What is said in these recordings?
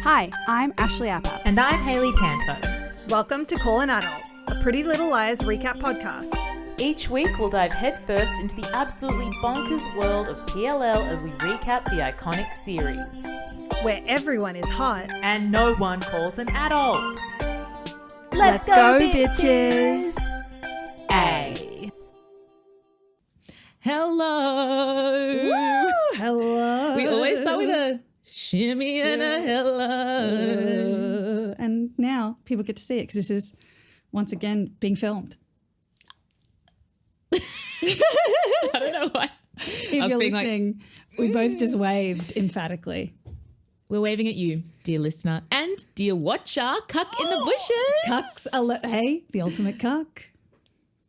Hi, I'm Ashley Appap. And I'm Hayley Tanto. Welcome to Call an Adult, a Pretty Little Liars recap podcast. Each week we'll dive headfirst into the absolutely bonkers world of PLL as we recap the iconic series. Where everyone is hot. And no one calls an adult. Let's go, bitches! A. Hello. Woo, hello. We always start with a shimmy and a hello. And now people get to see it because this is once again being filmed. I don't know why. If you're listening, we both just waved emphatically. We're waving at you, dear listener, and dear watcher, cuck in the bushes. Cucks, hey, the ultimate cuck.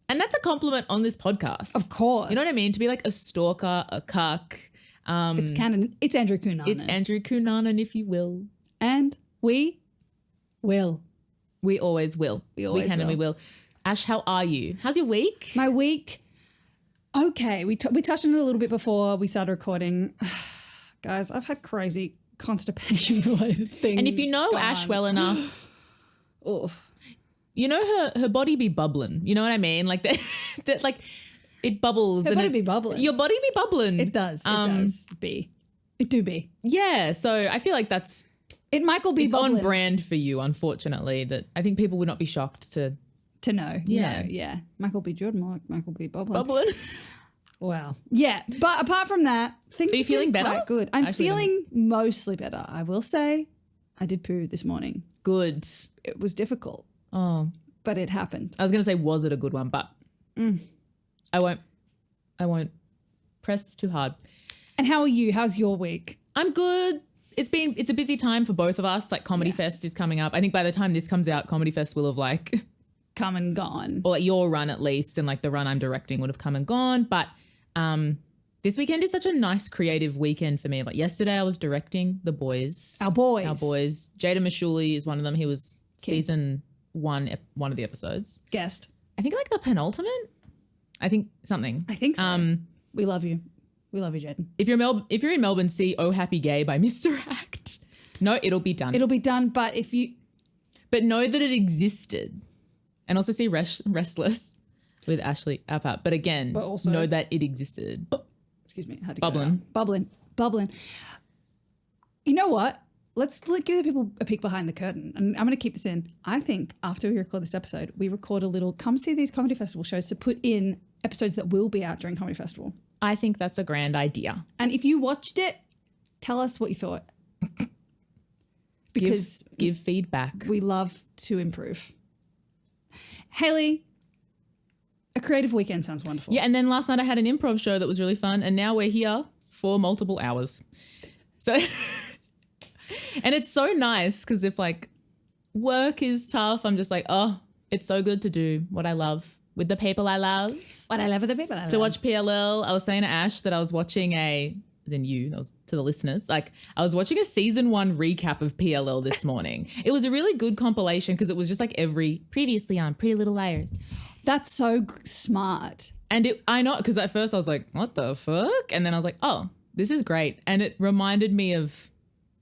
And that's a compliment on this podcast. Of course. You know what I mean? To be like a stalker, a cuck. It's canon. It's Andrew Cunanan. It's Andrew Cunanan, if you will. And we will. We always will. We always can will. and we will. Ash, how are you? How's your week? My week, okay. We touched on it a little bit before we started recording. Guys, I've had crazy constipation-related things. And if you know Ash well enough, you know her body be bubbling. You know what I mean? Like that like it bubbles. Her body be bubbling. Your body be bubbling. It does. It does be. It do be. Yeah. So I feel like It Michael be it's bubbling. on brand for you, unfortunately. That I think people would not be shocked to know. Yeah. No, yeah. Michael B. Jordan, Michael B. Bubbling. bubbling. Wow. Yeah. But apart from that, things Are you are feeling better? quite good. I'm Actually, feeling mostly better. I will say I did poo this morning. Good. It was difficult, Oh, but it happened. I was gonna say, was it a good one? But I won't press too hard. And how are you? How's your week? I'm good. It's a busy time for both of us. Like Comedy Fest is coming up. I think by the time this comes out, Comedy Fest will have like Come and gone. or like your run at least, and like the run I'm directing would have come and gone. But this weekend is such a nice creative weekend for me. Like yesterday I was directing The Boys. Our boys. Jada Mashuli is one of them. He was season one of the episodes. Guest. I think like the penultimate. I think something. I think so. We love you. We love you, Jaden. If you're in Melbourne, see Oh Happy Gay by Mr. Act. No, it'll be done. It'll be done, but But know that it existed. And also see Restless with Ashley Appap. But again, also know that it existed. excuse me, I had to Bubblin. Bubblin. You know what? Let's give the people a peek behind the curtain. And I'm going to keep this in. I think after we record this episode, we record a little come see these comedy festival shows to put in episodes that will be out during Comedy Festival. I think that's a grand idea. And if you watched it, tell us what you thought. Because give feedback. we love to improve. Hayley, a creative weekend sounds wonderful. Yeah, and then last night I had an improv show that was really fun, and now we're here for multiple hours. So, and it's so nice because if like work is tough, I'm just like, oh, it's so good to do what I love with the people I love. What I love are the people I love. To watch PLL, I was saying to Ash that I was watching that was to the listeners, like I was watching a season 1 recap of PLL this morning. It was a really good compilation because it was just like previously on Pretty Little Liars. That's so smart. And I know, because at first I was like, what the fuck? And then I was like, oh, this is great. And it reminded me of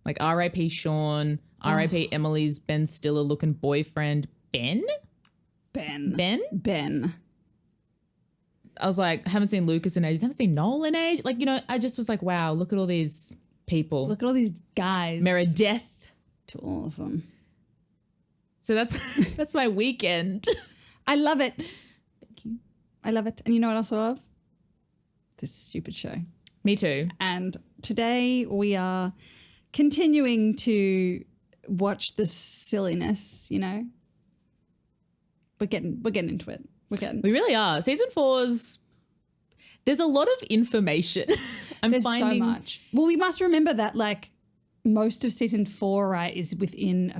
like R.I.P. Sean, R.I.P. Emily's Ben Stiller looking boyfriend, Ben? I was like, haven't seen Lucas in ages, haven't seen Noel in age. Like, you know, I just was like, wow, look at all these people. Look at all these guys. Meredith. To all of them. So that's my weekend. I love it. Thank you. I love it. And you know what else I love? This stupid show. Me too. And today we are continuing to watch the silliness, you know. We're getting into it. We really are. Season 4's, there's a lot of information. There's so much. Well, we must remember that like most of season 4, right, is within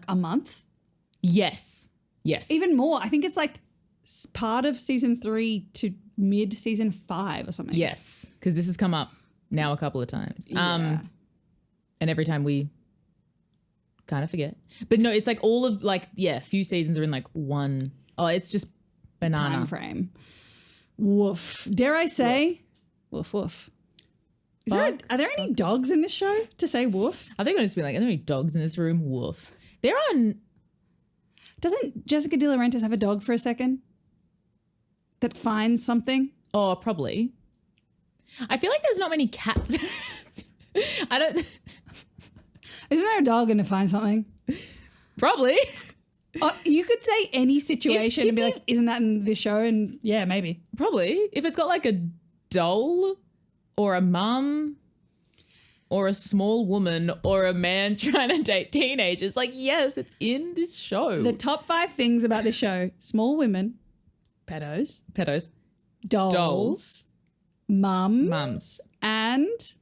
a month. Yes. Even more. I think it's like part of season 3 to mid season 5 or something. Yes, because this has come up now a couple of times. Yeah. And every time we kind of forget. But no, it's like all of like, few seasons are in like one. Oh, it's just banana. Time frame. Woof. Dare I say? Woof, woof. Are there any dogs in this show to say woof? I think I'm just be like, are there any dogs in this room? Woof. There are. Doesn't Jessica De Laurentiis have a dog for a second that finds something? Oh, probably. I feel like there's not many cats. I don't. Isn't there a dog and to find something? Probably. You could say any situation and be can- like, isn't that in this show? And yeah, maybe. Probably. If it's got like a doll or a mum or a small woman or a man trying to date teenagers, like, yes, it's in this show. The top 5 things about this show: small women, pedos, dolls, mums, and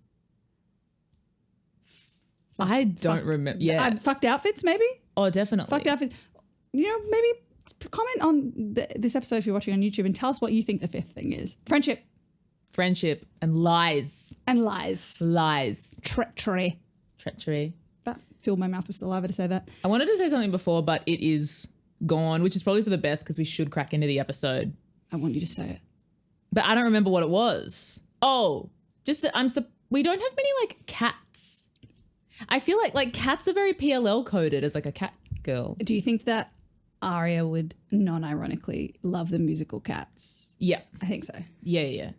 I don't remember. Yeah. fucked outfits, maybe? Oh, definitely. Fucked outfits. You know, maybe comment on this episode if you're watching on YouTube and tell us what you think the 5th thing is. Friendship and lies. And lies. Treachery. That filled my mouth with saliva to say that. I wanted to say something before, but it is gone, which is probably for the best because we should crack into the episode. I want you to say it. But I don't remember what it was. Oh, just that we don't have many like cats. I feel like cats are very PLL coded as like a cat girl. Do you think that Aria would non-ironically love the musical Cats? Yeah. I think so. Yeah.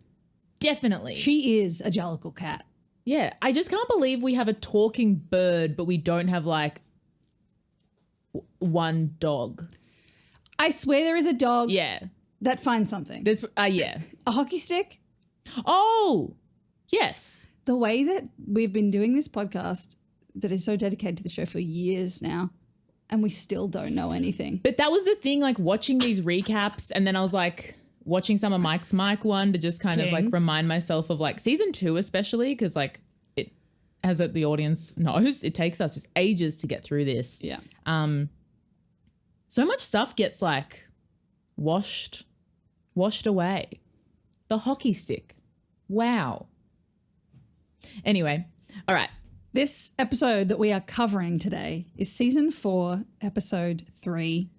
Definitely. She is a jellicle cat. Yeah. I just can't believe we have a talking bird, but we don't have like one dog. I swear there is a dog Yeah. that finds something. There's yeah. A hockey stick. Oh, yes. The way that we've been doing this podcast that is so dedicated to the show for years now, and we still don't know anything. But that was the thing, like watching these recaps, and then I was like watching some of Mike's Mike one to just kind of like remind myself of like season 2 especially, because like it, as the audience knows, it takes us just ages to get through this. Yeah. So much stuff gets like washed away. The hockey stick. Wow. Anyway, all right. This episode that we are covering today is season 4, episode 3.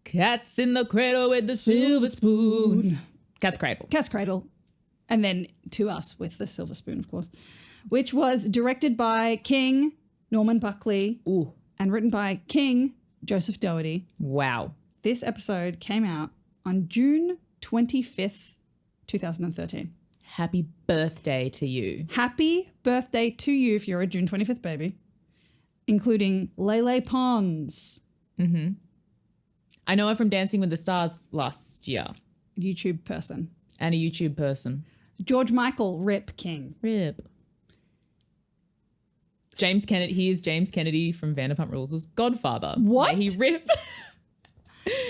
Cats in the cradle with the silver spoon. Cat's Cradle. Cat's Cradle. And then to us with the silver spoon, of course, which was directed by King Norman Buckley. Ooh. And written by King Joseph Doherty. Wow. This episode came out on June 25th, 2013. Happy birthday to you. Happy birthday to you if you're a June 25th baby, including Lele Pons. Mm-hmm. I know her from Dancing with the Stars last year. YouTube person. And a YouTube person. George Michael Rip King. Rip. James Kennedy. He is James Kennedy from Vanderpump Rules' godfather. What? May he rip.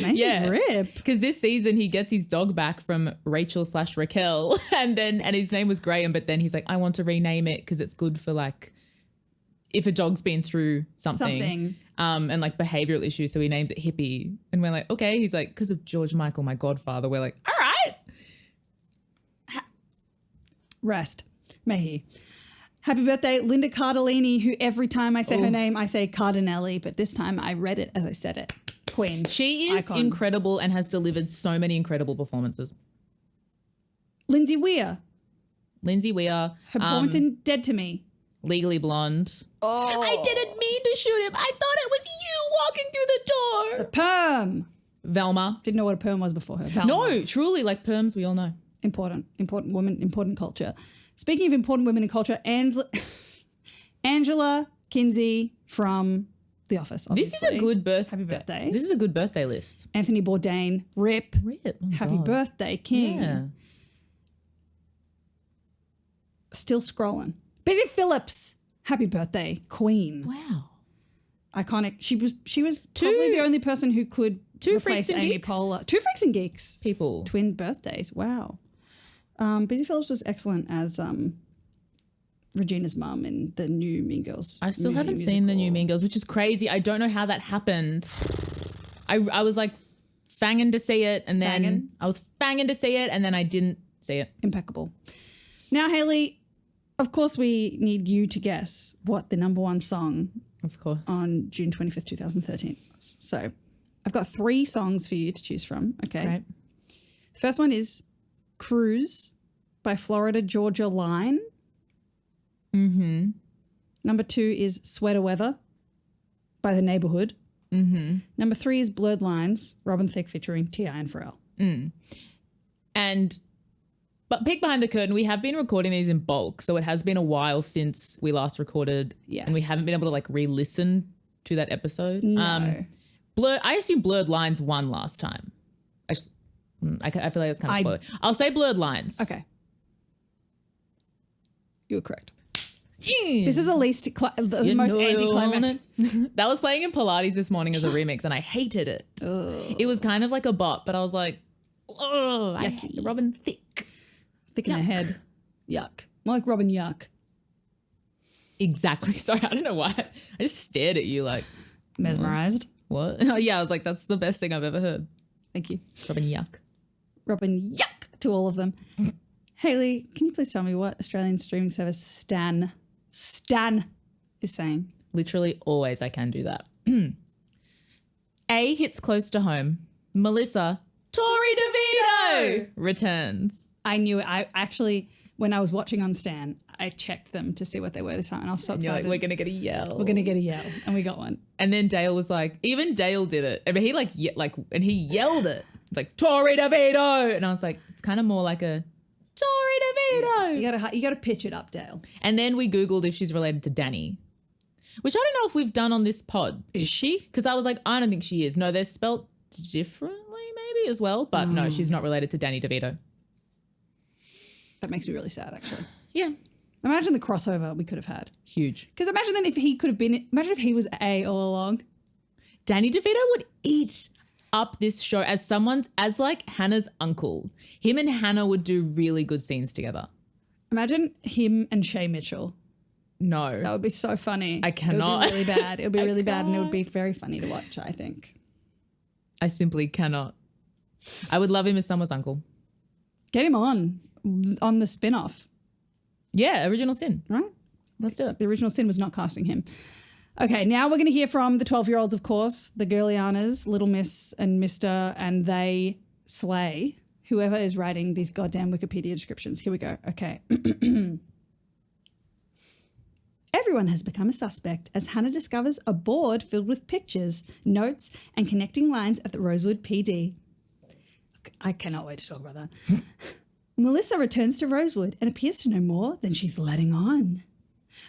May he rip. Because this season he gets his dog back from Rachel/Raquel and his name was Graham, but then he's like, I want to rename it because it's good for like if a dog's been through something. And like behavioral issues. So he names it Hippie. And we're like, okay. He's like, because of George Michael, my godfather. We're like, all right. Rest. May he. Happy birthday, Linda Cardellini, who every time I say her name, I say Cardinelli, but this time I read it as I said it. Queen. She is icon. incredible and has delivered so many incredible performances. Lindsay Weir. Her performance in Dead to Me. Legally Blonde. Oh. I didn't mean to shoot him. I thought it was you walking through the door. The perm. Velma. Didn't know what a perm was before her. Velma. No, truly, like perms, we all know. Important woman, important culture. Speaking of important women in culture, Angela Kinsey from The Office, obviously. This is a good birthday. Happy birthday. This is a good birthday list. Anthony Bourdain, Rip. Oh Happy God. birthday, King. Yeah. Still scrolling. Busy Phillips. Happy birthday, Queen. Wow. Iconic. She was probably the only person who could Two replace Freaks and Amy Geeks. Poehler. 2 Freaks and Geeks. People. Twin birthdays. Wow. Busy Phillips was excellent as Regina's mum in the new Mean Girls. I still movie haven't seen the new musical. Mean Girls, which is crazy. I don't know how that happened. I was like fanging to see it and then Fangin'? I was fanging to see it and then I didn't see it. Impeccable. Now, Hayley, of course we need you to guess what the number 1 song Of course. on June 25th, 2013 was. So I've got 3 songs for you to choose from. Okay. Right. The first one is Cruise by Florida Georgia Line. Mm-hmm. Number 2 is Sweater Weather by The Neighborhood. Mm-hmm. Number 3 is Blurred Lines, Robin Thicke featuring T.I. and Pharrell. But peek behind the curtain, we have been recording these in bulk, so it has been a while since we last recorded. Yes. And we haven't been able to like re-listen to that episode. No. I assume Blurred Lines won last time. I feel like that's kind of spoiler. I'll say Blurred Lines. Okay. You were correct. This is the least, the most anticlimactic. That was playing in Pilates this morning as a remix, and I hated it. Ugh. It was kind of like a bop, but I was like, oh, Yucky. Robin Thicke. Thick in the head. Yuck. More like Robin Yuck. Exactly. Sorry, I don't know why. I just stared at you like. Mesmerized. What? Oh, yeah, I was like, that's the best thing I've ever heard. Thank you. Robin Yuck. Robin Yuck to all of them. Hayley, can you please tell me what Australian streaming service Stan is saying? Literally always I can do that. A hits close to home. Melissa, Tori DeVito returns. I knew it. I actually, when I was watching on Stan, I checked them to see what they were this time, and I was so excited. Like, we're going to get a yell. We're going to get a yell, and we got one. And then Dale was like, even Dale did it. I mean, he and he yelled it. It's like, Tori DeVito. And I was like, it's kind of more like a Tori DeVito. You gotta pitch it up, Dale. And then we Googled if she's related to Danny, which I don't know if we've done on this pod. Is she? Because I was like, I don't think she is. No, they're spelt differently maybe as well. But no, she's not related to Danny DeVito. That makes me really sad, actually. Yeah. Imagine the crossover we could have had. Huge. Because imagine then if he could have been, imagine if he was A all along. Danny DeVito would eat up this show as like Hannah's uncle. Him and Hannah would do really good scenes together. Imagine him and Shay Mitchell. No. That would be so funny. I cannot. It would be really bad. It would be really bad, and it would be very funny to watch, I think. I simply cannot. I would love him as someone's uncle. Get him on the spin-off. Yeah, Original Sin. Right? Let's do it. The Original Sin was not casting him. Okay, now we're going to hear from the 12-year-olds, of course, the Girlianas, Little Miss and Mr. and they slay whoever is writing these goddamn Wikipedia descriptions. Here we go. Okay. Everyone has become a suspect as Hannah discovers a board filled with pictures, notes, and connecting lines at the Rosewood PD. I cannot wait to talk about that. Melissa returns to Rosewood and appears to know more than she's letting on.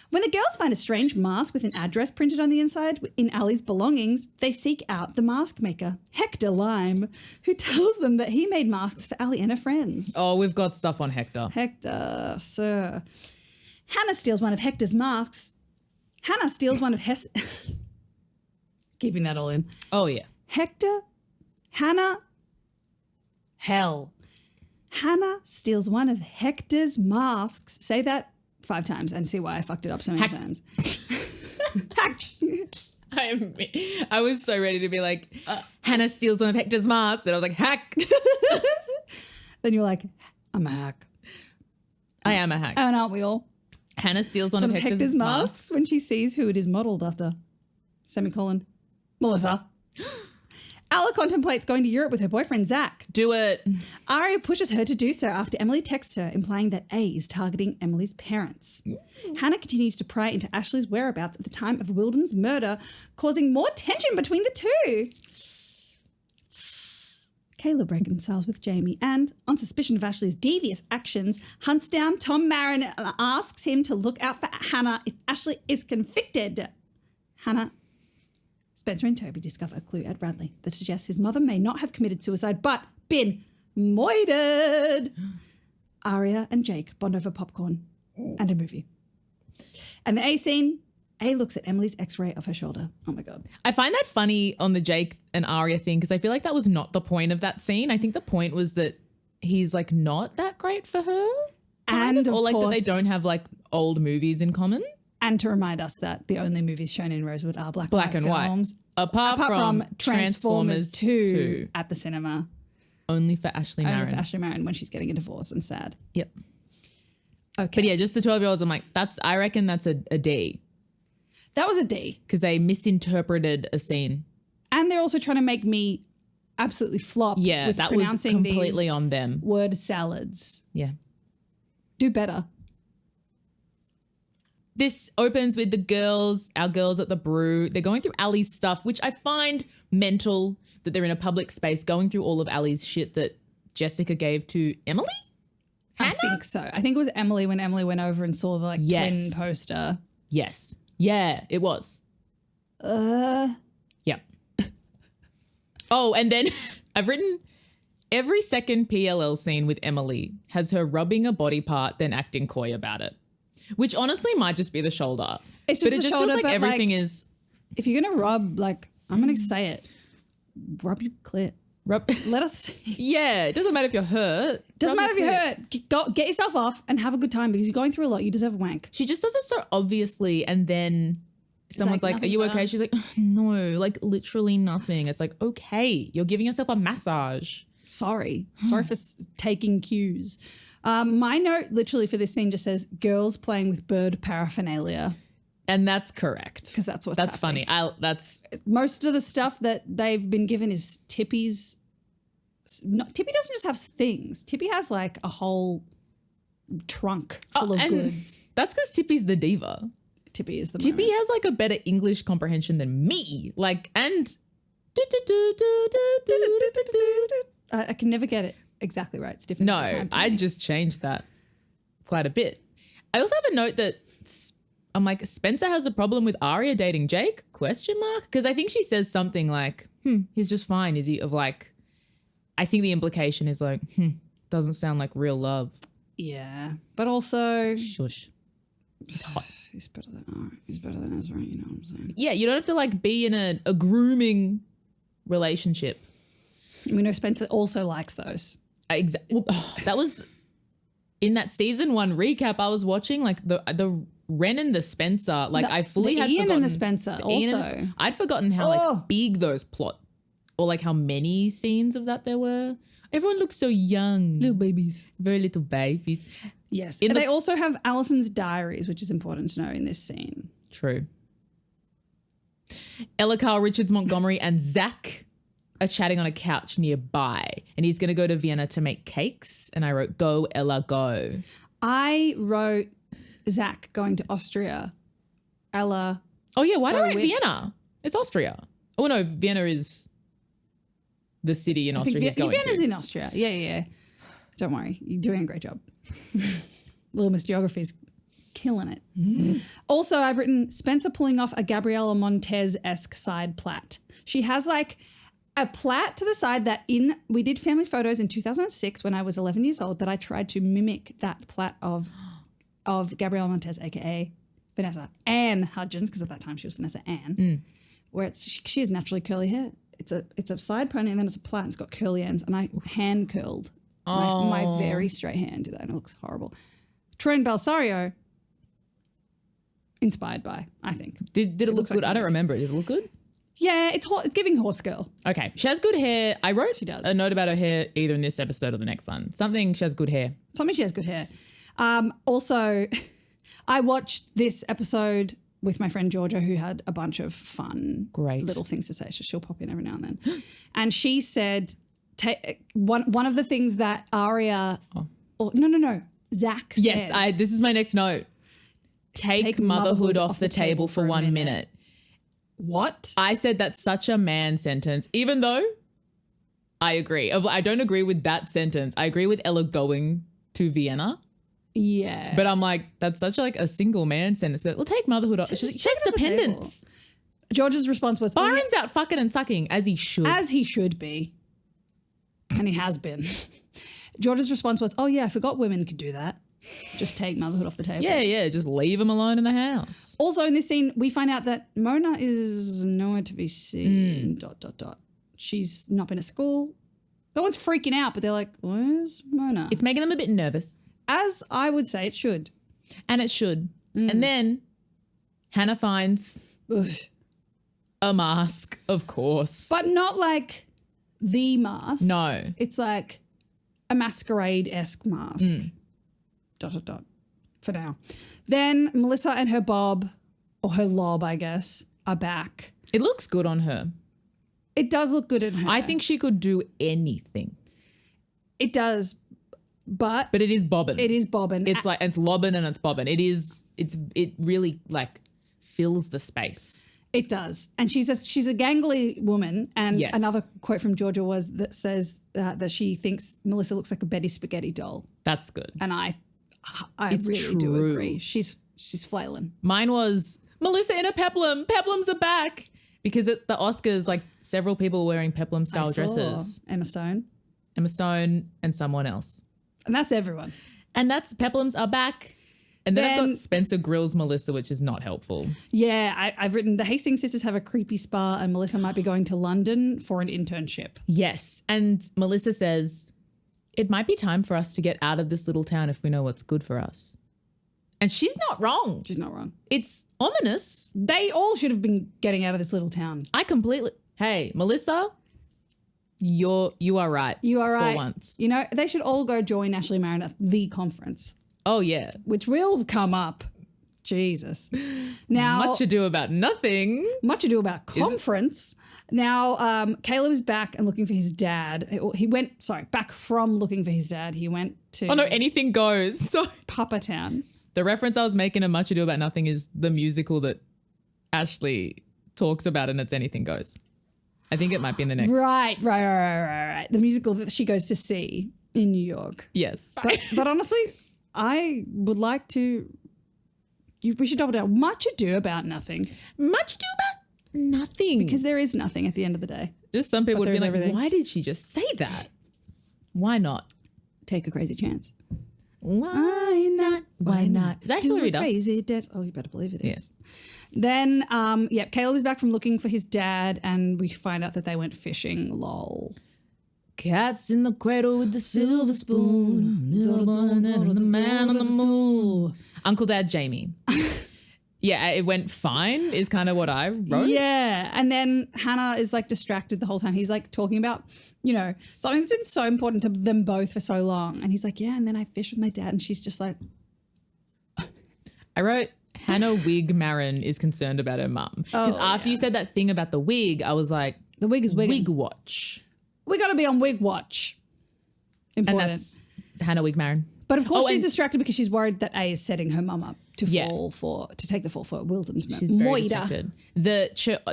When the girls find a strange mask with an address printed on the inside in Ali's belongings, they seek out the mask maker, Hector Lime, who tells them that he made masks for Ali and her friends. Oh, we've got stuff on Hector. Hector, sir. Hannah steals one of Hector's masks. Hannah steals one of keeping that all in. Oh, yeah. Hannah steals one of Hector's masks. Say that 5 times and see why I fucked it up so many times. I was so ready to be like, Hannah steals one of Hector's masks. Then I was like, hack. Then you're like, I'm a hack. I am a hack. And aren't we all? Hannah steals one of Hector's masks when she sees who it is modelled after. Semicolon. Melissa. Ella contemplates going to Europe with her boyfriend, Zach. Do it. Aria pushes her to do so after Emily texts her, implying that A is targeting Emily's parents. Hannah continues to pry into Ashley's whereabouts at the time of Wilden's murder, causing more tension between the two. Caleb reconciles with Jamie and, on suspicion of Ashley's devious actions, hunts down Tom Marin and asks him to look out for Hannah if Ashley is convicted. Hannah, Spencer and Toby discover a clue at Bradley that suggests his mother may not have committed suicide but been moited. Aria and Jake bond over popcorn and a movie. And the A scene, A looks at Emily's x-ray of her shoulder. Oh my God. I find that funny on the Jake and Aria thing because I feel like that was not the point of that scene. I think the point was that he's like not that great for her. And or like course, that they don't have like old movies in common. And to remind us that the only movies shown in Rosewood are black and white films. Apart from Transformers 2 at the cinema. Only for Ashley Marin. Only for Ashley Marin when she's getting a divorce and sad. Yep. Okay. But yeah, just the 12-year-olds, I'm like, I reckon that's a D. That was a D. Because they misinterpreted a scene. And they're also trying to make me absolutely flop with that was pronouncing completely these on them. word salads. Yeah. Do better. this opens with our girls at the brew. They're going through Ali's stuff, which I find mental that they're in a public space going through all of Ali's shit that Jessica gave to Emily. I think so. I think it was Emily when Emily went over and saw the twin poster. Yes. Yeah, it was. Yep. Oh, and then I've written every second PLL scene with Emily has her rubbing a body part then acting coy about it, which honestly might just be the shoulder. It's just but it just shoulder, feels like everything is. If you're going to rub, I'm going to say it, rub your clit. Let us see. Yeah, it doesn't matter if you're hurt. Doesn't matter if you're hurt. Go, get yourself off and have a good time because you're going through a lot. You deserve a wank. She just does it so obviously, and then someone's like, "Are you okay?" She's like, "No, literally nothing." It's like, okay, you're giving yourself a massage. Sorry for taking cues. My note literally for this scene just says girls playing with bird paraphernalia. And that's correct. Because that's what's happening. Funny. That's most of the stuff that they've been given is Tippy's. Tippy doesn't just have things. Tippy has a whole trunk full of goods. That's because Tippy's the diva. Tippy is the Tippy moment. has a better English comprehension than me. And I can never get it exactly right. It's different. No, I just changed that quite a bit. I also have a note that I'm like, Spencer has a problem with Arya dating Jake? ? Because I think she says something like, he's just fine, is he? I think the implication is doesn't sound like real love. Yeah. But also shush. He's better than Ezra, you know what I'm saying? Yeah, you don't have to be in a grooming relationship. We know Spencer also likes those. That was in that season 1 recap I was watching, the Ren and the Spencer, I fully had Ian forgotten. and the Spencer also. I'd forgotten how big those plot or how many scenes of that there were. Everyone looks so young. Little babies. Very little babies. Yes. And they also have Alison's diaries, which is important to know in this scene. True. Ella, Carl, Richards, Montgomery and Zach are chatting on a couch nearby, and he's going to go to Vienna to make cakes. And I wrote, go, Ella, go. I wrote Zach going to Austria. Ella. Oh, yeah. Why do I write Vienna? It's Austria. Oh, no. Vienna is the city in Austria he's going to. Vienna's in Austria. Yeah. Don't worry. You're doing a great job. Little Miss Geography's killing it. Mm-hmm. Also, I've written Spencer pulling off a Gabriela Montez-esque side plait. She has a plait to the side that we did family photos in 2006 when I was 11 years old that I tried to mimic that plait of Gabriela Montez, aka Vanessa Ann Hudgens, because at that time she was Vanessa Ann, where she has naturally curly hair. It's a side pony and then it's a plait and it's got curly ends, and I hand curled my very straight hair and did that, and it looks horrible. Troy and Balsario, inspired by, I think. Did it look good? I don't remember it. Did it look good? Yeah, it's giving horse girl. Okay. She has good hair. I wrote she does. a note about her hair either in this episode or the next one. She has good hair. She has good hair. Also, I watched this episode with my friend Georgia, who had a bunch of fun little things to say. So she'll pop in every now and then. And she said, one of the things that Arya, no, Zach says. Yes, this is my next note. Take motherhood off the table for 1 minute. What? I said that's such a man sentence, even though I agree. I don't agree with that sentence. I agree with Ella going to Vienna. Yeah. But I'm like, that's such a single man sentence. But we'll take motherhood off. She has dependence. George's response was, Byron's out fucking and sucking, as he should. As he should be. And he has been. George's response was, oh yeah, I forgot women could do that. Just take motherhood off the table. Yeah, just leave him alone in the house. Also in this scene, we find out that Mona is nowhere to be seen, ... She's not been at school. No one's freaking out, but they're like, where's Mona? It's making them a bit nervous. As I would say it should. And it should. And then Hannah finds a mask, of course. But not like the mask. No. It's like a masquerade-esque mask. ... For now. Then Melissa and her bob, or her lob, I guess, are back. It looks good on her. It does look good on her. I think she could do anything. It does. But But it is bobbin. it is bobbin. It's like it's lobbin and it's bobbin. It really like fills the space. It does. And she's a gangly woman. And Yes. another quote from Georgia was that says that she thinks Melissa looks like a Betty Spaghetti doll. That's good. And I It's really do true. agree. She's flailing. Mine was Melissa in a peplum. Peplums are back. Because at the Oscars, like several people were wearing peplum style I saw dresses. Emma Stone. Emma Stone and someone else. And that's everyone. And that's peplums are back. And then I've Then- got Spencer Grill's Melissa, which is not helpful. Yeah, I've written the Hastings sisters have a creepy spa and Melissa might be going to London for an internship. Yes. And Melissa says, it might be time for us to get out of this little town if we know what's good for us. And she's not wrong. She's not wrong. It's ominous. They all should have been getting out of this little town. Hey, Melissa, you are right. You are right. For once. You know, they should all go join Ashley Marin at the conference, Oh, yeah. which will come up. Jesus. Now, Much ado about nothing. much ado about conference. Now, Caleb is back and looking for his dad. He went, back from looking for his dad. He went to Oh, no, anything goes. So Papa Town. the reference I was making in Much Ado About Nothing is the musical that Ashley talks about, and it's Anything Goes. I think it might be in the next. Right. The musical that she goes to see in New York. Yes. But honestly, I would like to. We should double down. Much ado about nothing, Much Ado About Nothing. because there is nothing at the end of the day. just some people but would be there's like, everything. why did she just say that? Why not? Take a crazy chance. Why not? Why not? Is that Do Hillary a Duff? crazy dance. Oh, you better believe it is. Then, Caleb is back from looking for his dad, and we find out that they went fishing. Lol. Cats in the cradle with the silver spoon. Little one and the man on the moon. Uncle Dad Jamie. Yeah, it went fine is kind of what I wrote. Yeah. And then Hannah is like distracted the whole time. He's like talking about, something that's been so important to them both for so long. And he's like, yeah. And then I fished with my dad. And she's just like, I wrote Hannah Wig Marin is concerned about her mum. Because after you said that thing about the wig, I was like, the wig is wigging. wig watch. We got to be on wig watch. Important. And that's Hannah Wig Marin. But of course, Oh, she's and- distracted because she's worried that A is setting her mum up to Yeah. to take the fall for Wilden's She's very Moida. distracted.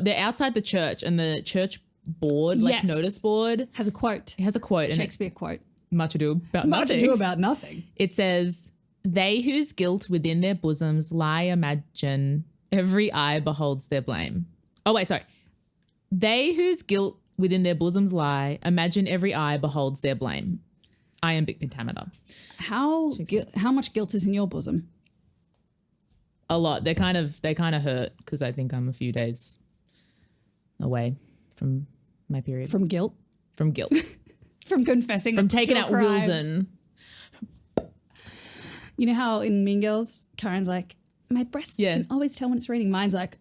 They're outside the church, and the church board, Yes. notice board, Has a quote. it has a quote. And Shakespeare quote. Much ado about Much nothing. ado about nothing. It says, they whose guilt within their bosoms lie imagine, every eye beholds their blame. Oh, wait, sorry. They whose guilt within their bosoms lie, imagine every eye beholds their blame. Iambic pentameter. How much guilt is in your bosom? A lot. They kind of hurt because I think I'm a few days away from my period. From guilt? From guilt. From confessing? From taking to a out crime? Wilden. You know how in Mean Girls, Karen's like, my breasts can always tell when it's raining. Mine's like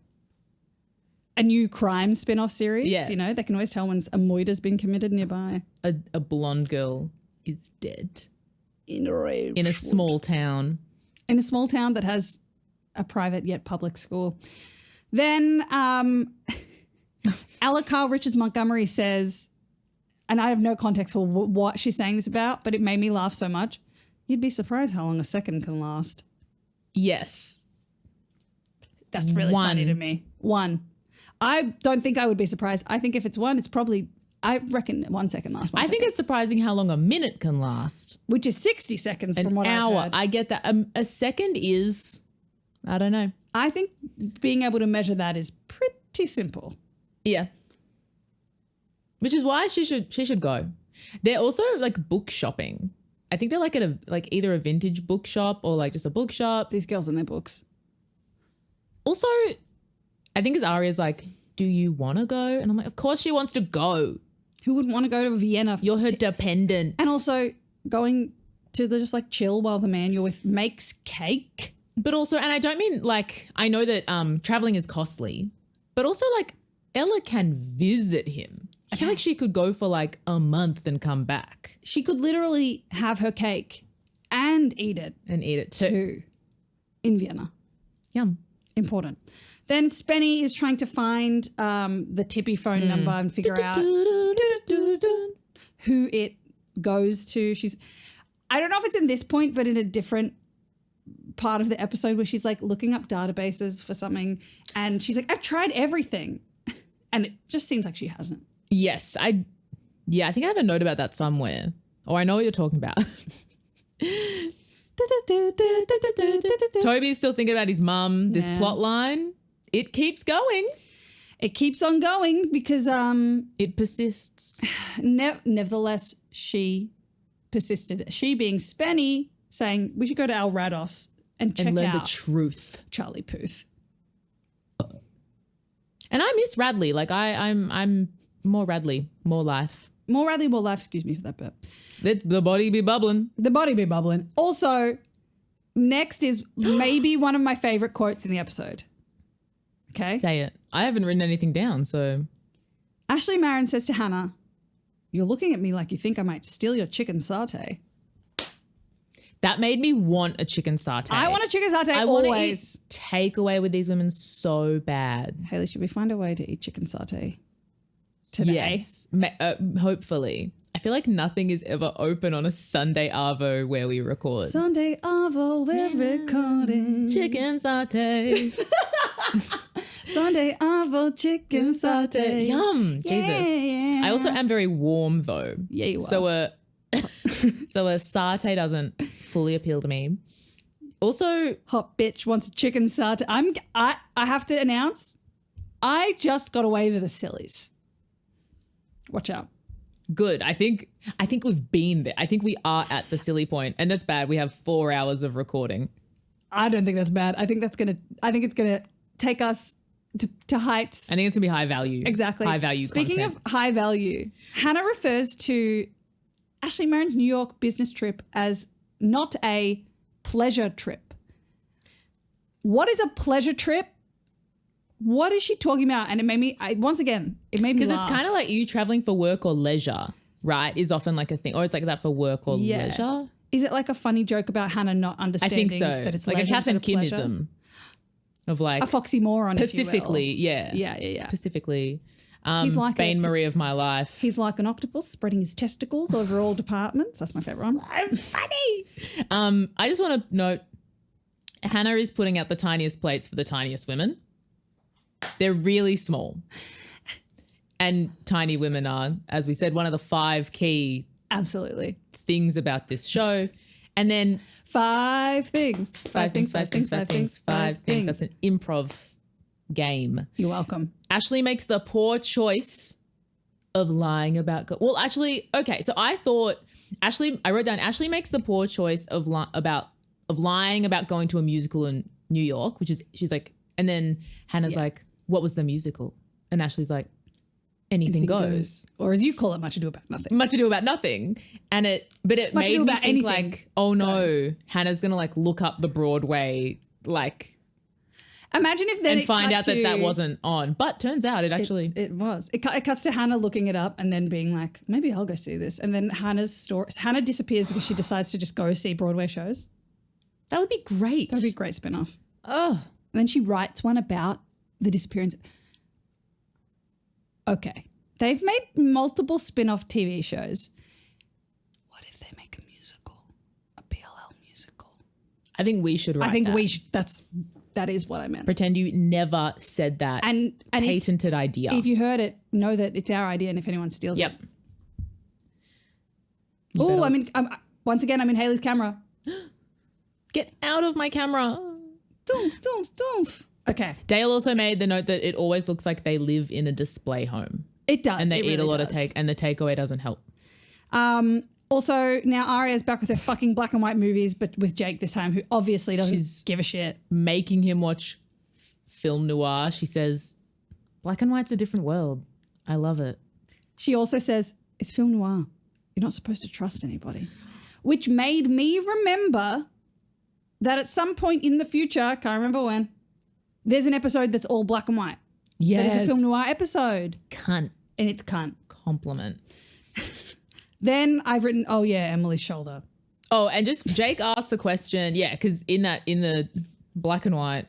a new crime spin-off series. Yeah. They can always tell when a moida's been committed nearby. A blonde girl is dead. In In a small town. In a small town that has a private yet public school. Then Carl Richards Montgomery says, and I have no context for what she's saying this about, but it made me laugh so much. You'd be surprised how long a second can last. Yes. That's really funny One. to me. One. I don't think I would be surprised. I think if it's one, it's probably, I reckon 1 second lasts. I think it's surprising how long a minute can last. Which is 60 seconds from An what hour. I've heard. I get that. A second is, I don't know. I think being able to measure that is pretty simple. Yeah. Which is why she should go. They're also like book shopping. I think they're like at either a vintage bookshop or like just a bookshop. These girls and their books. Also, I think as Aria's like, do you want to go? And I'm like, of course she wants to go. Who wouldn't want to go to Vienna? You're her dependent. And also going to just like chill while the man you're with makes cake. But also, and I don't mean like, I know that traveling is costly, but also like Ella can visit him. I feel like she could go for like a month and come back. She could literally have her cake and eat it And eat it too. in Vienna. Yum. Important. Then Spenny is trying to find the Tippy phone number and figure out who it goes to. I don't know if it's in this point, but in a different part of the episode where she's like looking up databases for something and she's like, I've tried everything. And it just seems like she hasn't. Yes. I think I have a note about that somewhere. Or I know what you're talking about. Toby's still thinking about his mum. This plot line, it keeps going. It keeps on going because it persists. Nevertheless, she persisted. She being Spenny saying we should go to Alrados and check learn out the truth. Charlie Puth. And I miss Radley. Like I'm more Radley, more life. More Radley, more life. Excuse me for that burp. The body be bubbling. The body be bubbling. Also, next is maybe one of my favorite quotes in the episode. Okay. Say it. I haven't written anything down, so. Ashley Marin says to Hannah, "You're looking at me like you think I might steal your chicken satay." That made me want a chicken satay. I want a chicken satay I always. want to eat takeaway with these women so bad. Hayley, should we find a way to eat chicken satay today? Yes, hopefully. I feel like nothing is ever open on a Sunday arvo where we record. Sunday Arvo, we're recording. Chicken satay. Sunday Arvo, chicken satay. Yum. Jesus. Yeah. I also am very warm though. Yeah, you are. So a satay doesn't fully appeal to me. Also, Hot bitch wants a chicken satay. I have to announce, I just got away with the sillies. Watch out. good. I think we've been there. I think we are at the silly point, and that's bad. We have 4 hours of recording. I don't think that's bad. I think it's gonna take us to heights. I think it's gonna be high value. Exactly. High value Speaking content. of high value, Hannah refers to Ashley Marin's New York business trip as not a pleasure trip. What is a pleasure trip? What is she talking about? And it made me, once again, it made me laugh. Because it's kind of like you traveling for work or leisure, right? Is often like a thing. Or it's like that for work or leisure. Is it like a funny joke about Hannah not I understanding think so. that it's like a leisure Kath instead and of pleasure? Kimism of like A foxy moron, Pacifically, if you will. yeah. Yeah. Pacifically. He's like Bain Marie of my life. He's like an octopus spreading his testicles over all departments. That's my favourite one. so funny. I just want to note, Hannah is putting out the tiniest plates for the tiniest women. They're really small. And tiny women are, as we said, one of the 5 key Absolutely. things about this show. And then 5 things. 5 things. That's an improv game. You're welcome. Ashley makes the poor choice of lying about... Well, actually, okay. So I thought I wrote down Ashley makes the poor choice of lying about going to a musical in New York, which is, she's like, and then Hannah's like, what was the musical? And Ashley's like, anything goes. Or as you call it, much ado about nothing. Much ado about nothing. And it Much made ado me about think anything like, oh no, goes. Hannah's going to like look up the Broadway, like, Imagine if then and it find cut out that to- that wasn't on. But turns out it actually... It was. It cuts to Hannah looking it up and then being like, maybe I'll go see this. And then Hannah disappears because she decides to just go see Broadway shows. That would be great. That'd be a great spin-off. Oh, And then she writes one about the disappearance. Okay. They've made multiple spin-off TV shows. What if they make a musical? A PLL musical? I think we should write I think that. that is what I meant. Pretend you never said that And if, patented idea. if you heard it, know that it's our idea and if anyone steals Yep. it. Oh, once again, I'm in Hayley's camera. Get out of my camera. Doof. Okay. Dale also made the note that it always looks like they live in a display home. It does. And they it eat really a lot does. of and the takeaway doesn't help. Also, now Aria's back with her fucking black and white movies, but with Jake this time, who obviously doesn't She's- give a shit. Making him watch film noir. She says, black and white's a different world. I love it. She also says, it's film noir. You're not supposed to trust anybody. Which made me remember that at some point in the future, can't remember when, there's an episode that's all black and white. Yes. That is a film noir episode. Cunt. And it's cunt. Compliment. Then I've written, oh yeah, Emily's shoulder. Oh, and just Jake asked a question. Yeah, because in the black and white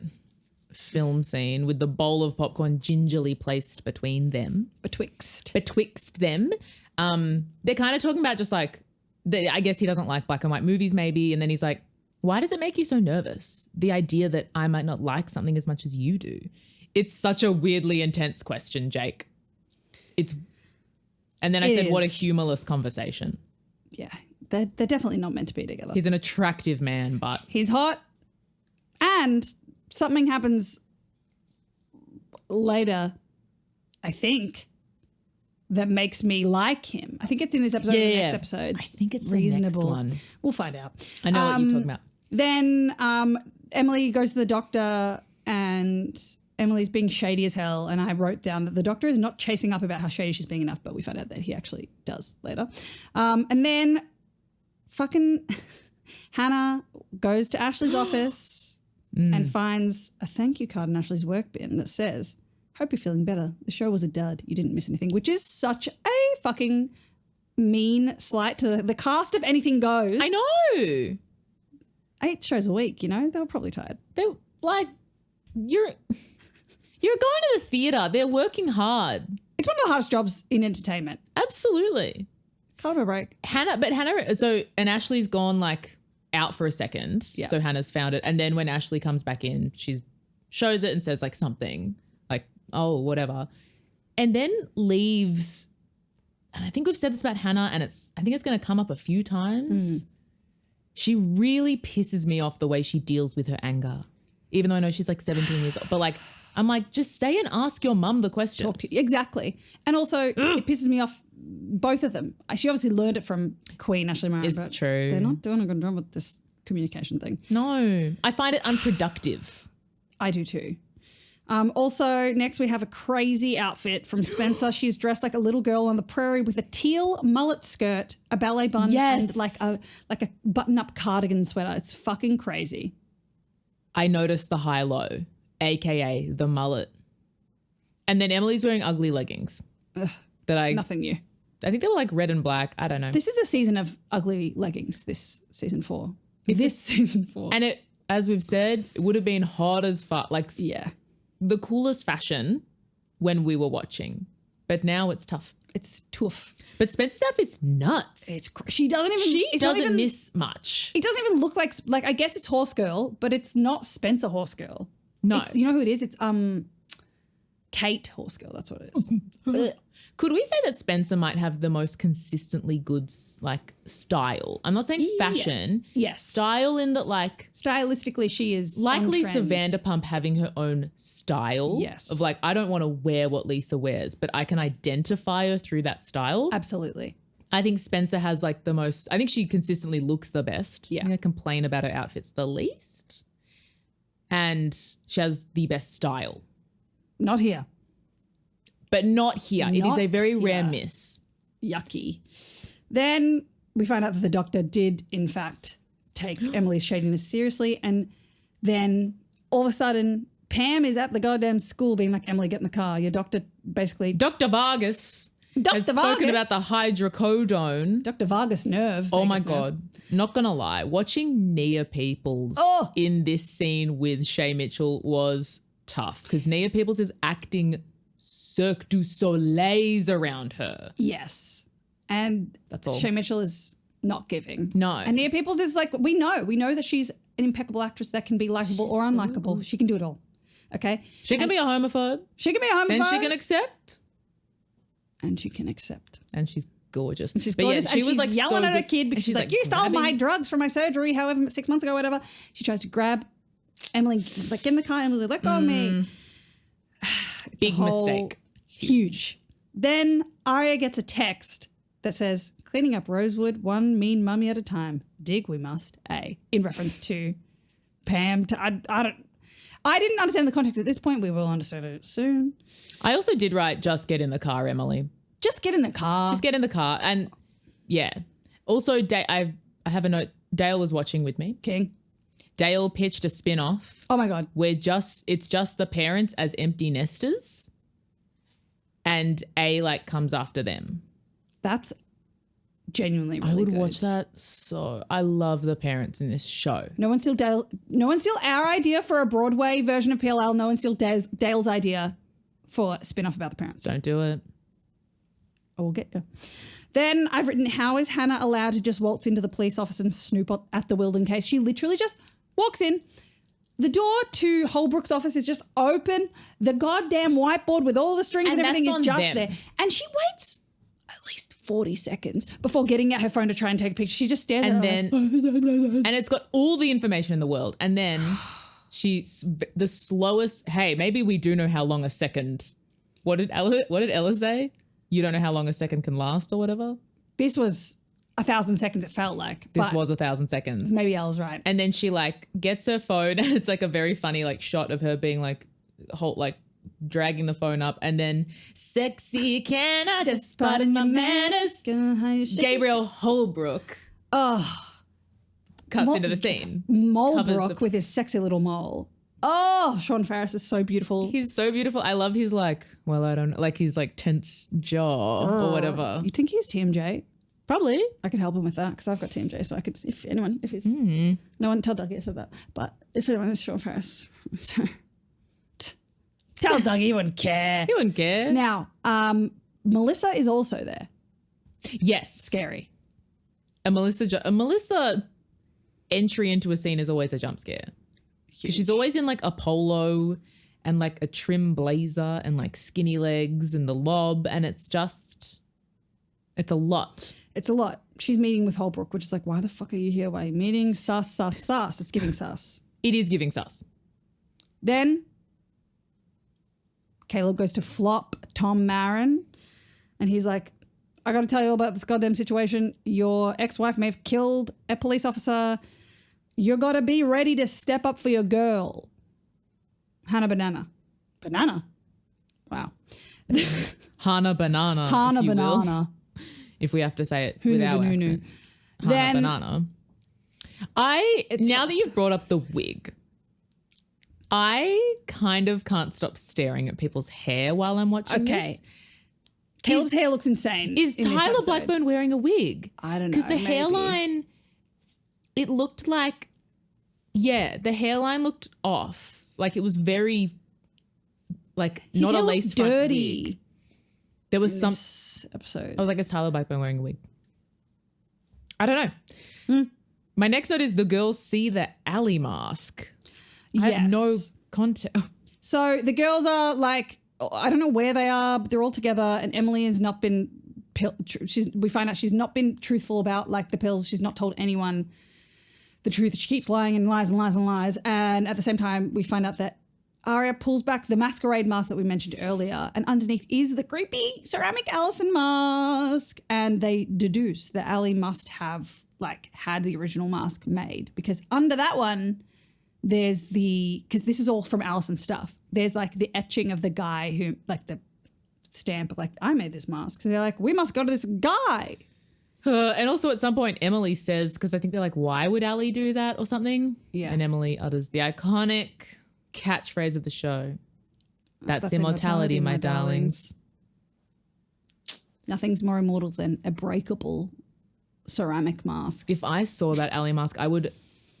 film scene with the bowl of popcorn gingerly placed between them. Betwixt Betwixt them. They're kind of talking about just like I guess he doesn't like black and white movies maybe. And then he's like, why does it make you so nervous? The idea that I might not like something as much as you do. It's such a weirdly intense question, Jake. And then I said, what a humorless conversation. Yeah, they're definitely not meant to be together. He's an attractive man, but He's hot. And something happens later, I think, that makes me like him. I think it's in this episode or the next episode. I think it's reasonable. the next one. We'll find out. I know what you're talking about. Then Emily goes to the doctor and Emily's being shady as hell. And I wrote down that the doctor is not chasing up about how shady she's being enough, but we find out that he actually does later. And then fucking Hannah goes to Ashley's office and finds a thank you card in Ashley's work bin that says, hope you're feeling better. The show was a dud. You didn't miss anything, which is such a fucking mean slight to the cast of Anything Goes. I know. 8 shows a week, you know? They were probably tired. They like, you're going to the theatre. They're working hard. It's one of the hardest jobs in entertainment. Absolutely. Can't have a break. Hannah, and Ashley's gone like out for a second. Yeah. So Hannah's found it. And then when Ashley comes back in, she shows it and says like something like, oh, whatever. And then leaves. And I think we've said this about Hannah and I think it's going to come up a few times. She really pisses me off the way she deals with her anger, even though I know she's like 17 years old. But like, I'm like, just stay and ask your mum the questions. Talk to you. Exactly. And also it pisses me off, both of them. She obviously learned it from Queen Ashley Marin. It's but true. They're not doing a good job with this communication thing. No, I find it unproductive. I do too. Also, next we have a crazy outfit from Spencer. She's dressed like a little girl on the prairie with a teal mullet skirt, a ballet bun, and like a button-up cardigan sweater. It's fucking crazy. I noticed the high-low, aka the mullet. And then Emily's wearing ugly leggings. Nothing new. I think they were like red and black. I don't know. This is the season of ugly leggings, this season 4. Season 4. And it, as we've said, it would have been hot as fuck. Like, yeah. The coolest fashion when we were watching. But now it's tough. It's tough. But Spencer's outfit's nuts. She doesn't miss much. It doesn't even look like I guess it's Horse Girl, but it's not Spencer Horse Girl. No. You know who it is? It's Kate Horse Girl. That's what it is. Could we say that Spencer might have the most consistently good like style? I'm not saying fashion. Yes. Style in that like stylistically she is like on Lisa trend. Vanderpump having her own style. Yes. Of like, I don't want to wear what Lisa wears, but I can identify her through that style. Absolutely. I think Spencer has like the most, I think she consistently looks the best. Yeah. I think I complain about her outfits the least. And she has the best style. Not here. But not here. It is a very rare here. miss. Yucky. Then we find out that the doctor did, in fact, take Emily's shadiness seriously. And then all of a sudden, Pam is at the goddamn school being like, Emily, get in the car. Your doctor basically... Dr. Vargas has spoken about the hydrocodone. Dr. Vargas nerve. Oh my Vegas nerve. God. Not going to lie. Watching Nia Peoples in this scene with Shay Mitchell was tough because Nia Peoples is acting Cirque du Soleil's around her. Yes. And that's all. Shay Mitchell is not giving. No. And Nia Peoples is like, we know that she's an impeccable actress that can be likable or unlikable. She can do it all. Okay? She can be a homophobe. She can be a homophobe. And she can accept. And she can accept. And she's gorgeous. And she's gorgeous. Yeah, she and was she's like yelling so at her good. kid because she's like, you stole my drugs from my surgery, however, 6 months ago, whatever. She tries to grab Emily. She's like, get in the car. Emily's like, let go of me. It's Big mistake. Huge. Then Arya gets a text that says, cleaning up Rosewood, one mean mummy at a time. Dig we must, in reference to Pam. I didn't understand the context at this point. We will understand it soon. I also did write, just get in the car, Emily. Just get in the car. Just get in the car. And yeah. Also, I have a note. Dale was watching with me. King. Dale pitched a spin-off. Oh my God. Where it's just the parents as empty nesters. And A like comes after them. That's genuinely really I would good. watch that. So I love the parents in this show. No one steal our idea for a Broadway version of PLL. No one steal Dale's idea for a spin-off about the parents. Don't do it. I will get you. Then I've written, how is Hannah allowed to just waltz into the police office and snoop at the Wilden case? She literally just walks in. The door to Holbrook's office is just open. The goddamn whiteboard with all the strings and everything is just there. And she waits at least 40 seconds before getting out her phone to try and take a picture. She just stares at then, and it's got all the information in the world. And then she's the slowest. Hey, maybe we do know how long a second. What did Ella say? You don't know how long a second can last or whatever? This was 1,000 seconds, it felt like. This was 1,000 seconds. Maybe Ella's right. And then she like gets her phone and it's like a very funny like shot of her being like dragging the phone up and then sexy can I just pardon my manners. Gabriel Holbrook cuts into the scene. Molebrook with his sexy little mole. Oh, Sean Farris is so beautiful. He's so beautiful. I love his like, well, I don't know, like his like tense jaw or whatever. You think he's TMJ? Probably. I could help him with that because I've got TMJ, so I could, if he's, no one tell Dougie I said that, but if anyone is Sean Farris, tell Dougie he wouldn't care. He wouldn't care. Now, Melissa is also there. Yes. Scary. A Melissa entry into a scene is always a jump scare. Because she's always in like a polo and like a trim blazer and like skinny legs and the lob, and it's a lot. It's a lot. She's meeting with Holbrook, which is like, why the fuck are you here? Why are you meeting? Sus. It's giving sus. It is giving sus. Then Caleb goes to flop Tom Marin, and he's like, I got to tell you all about this goddamn situation. Your ex-wife may have killed a police officer. You got to be ready to step up for your girl. Hannah Banana. Banana? Wow. Hannah Banana. Hannah Banana. If we have to say it with our accent. Hannah Banana. Now that you've brought up the wig, I kind of can't stop staring at people's hair while I'm watching this. Caleb's hair looks insane. Is Tyler Blackburn wearing a wig? I don't know. Because the hairline, it looked like, the hairline looked off. Like it was very, like His not a hair lace looks front dirty. wig. There was some episode. I was like, is Tyler Blackburn wearing a wig? I don't know. My next note is the girls see the alley mask. I have no context. So the girls are like, I don't know where they are, but they're all together, and Emily has not been. We find out she's not been truthful about like the pills. She's not told anyone the truth. She keeps lying and lies and lies and lies. And at the same time, we find out that Aria pulls back the masquerade mask that we mentioned earlier, and underneath is the creepy ceramic Allison mask. And they deduce that Allie must have like had the original mask made, because under that one, there's because this is all from Allison's stuff. There's like the etching of the guy who, like the stamp of like, I made this mask. So they're like, we must go to this guy. And also at some point, Emily says, because I think they're like, why would Allie do that or something? Yeah. And Emily utters the iconic catchphrase of the show. That's immortality, my darlings. Nothing's more immortal than a breakable ceramic mask. If I saw that Allie mask, I would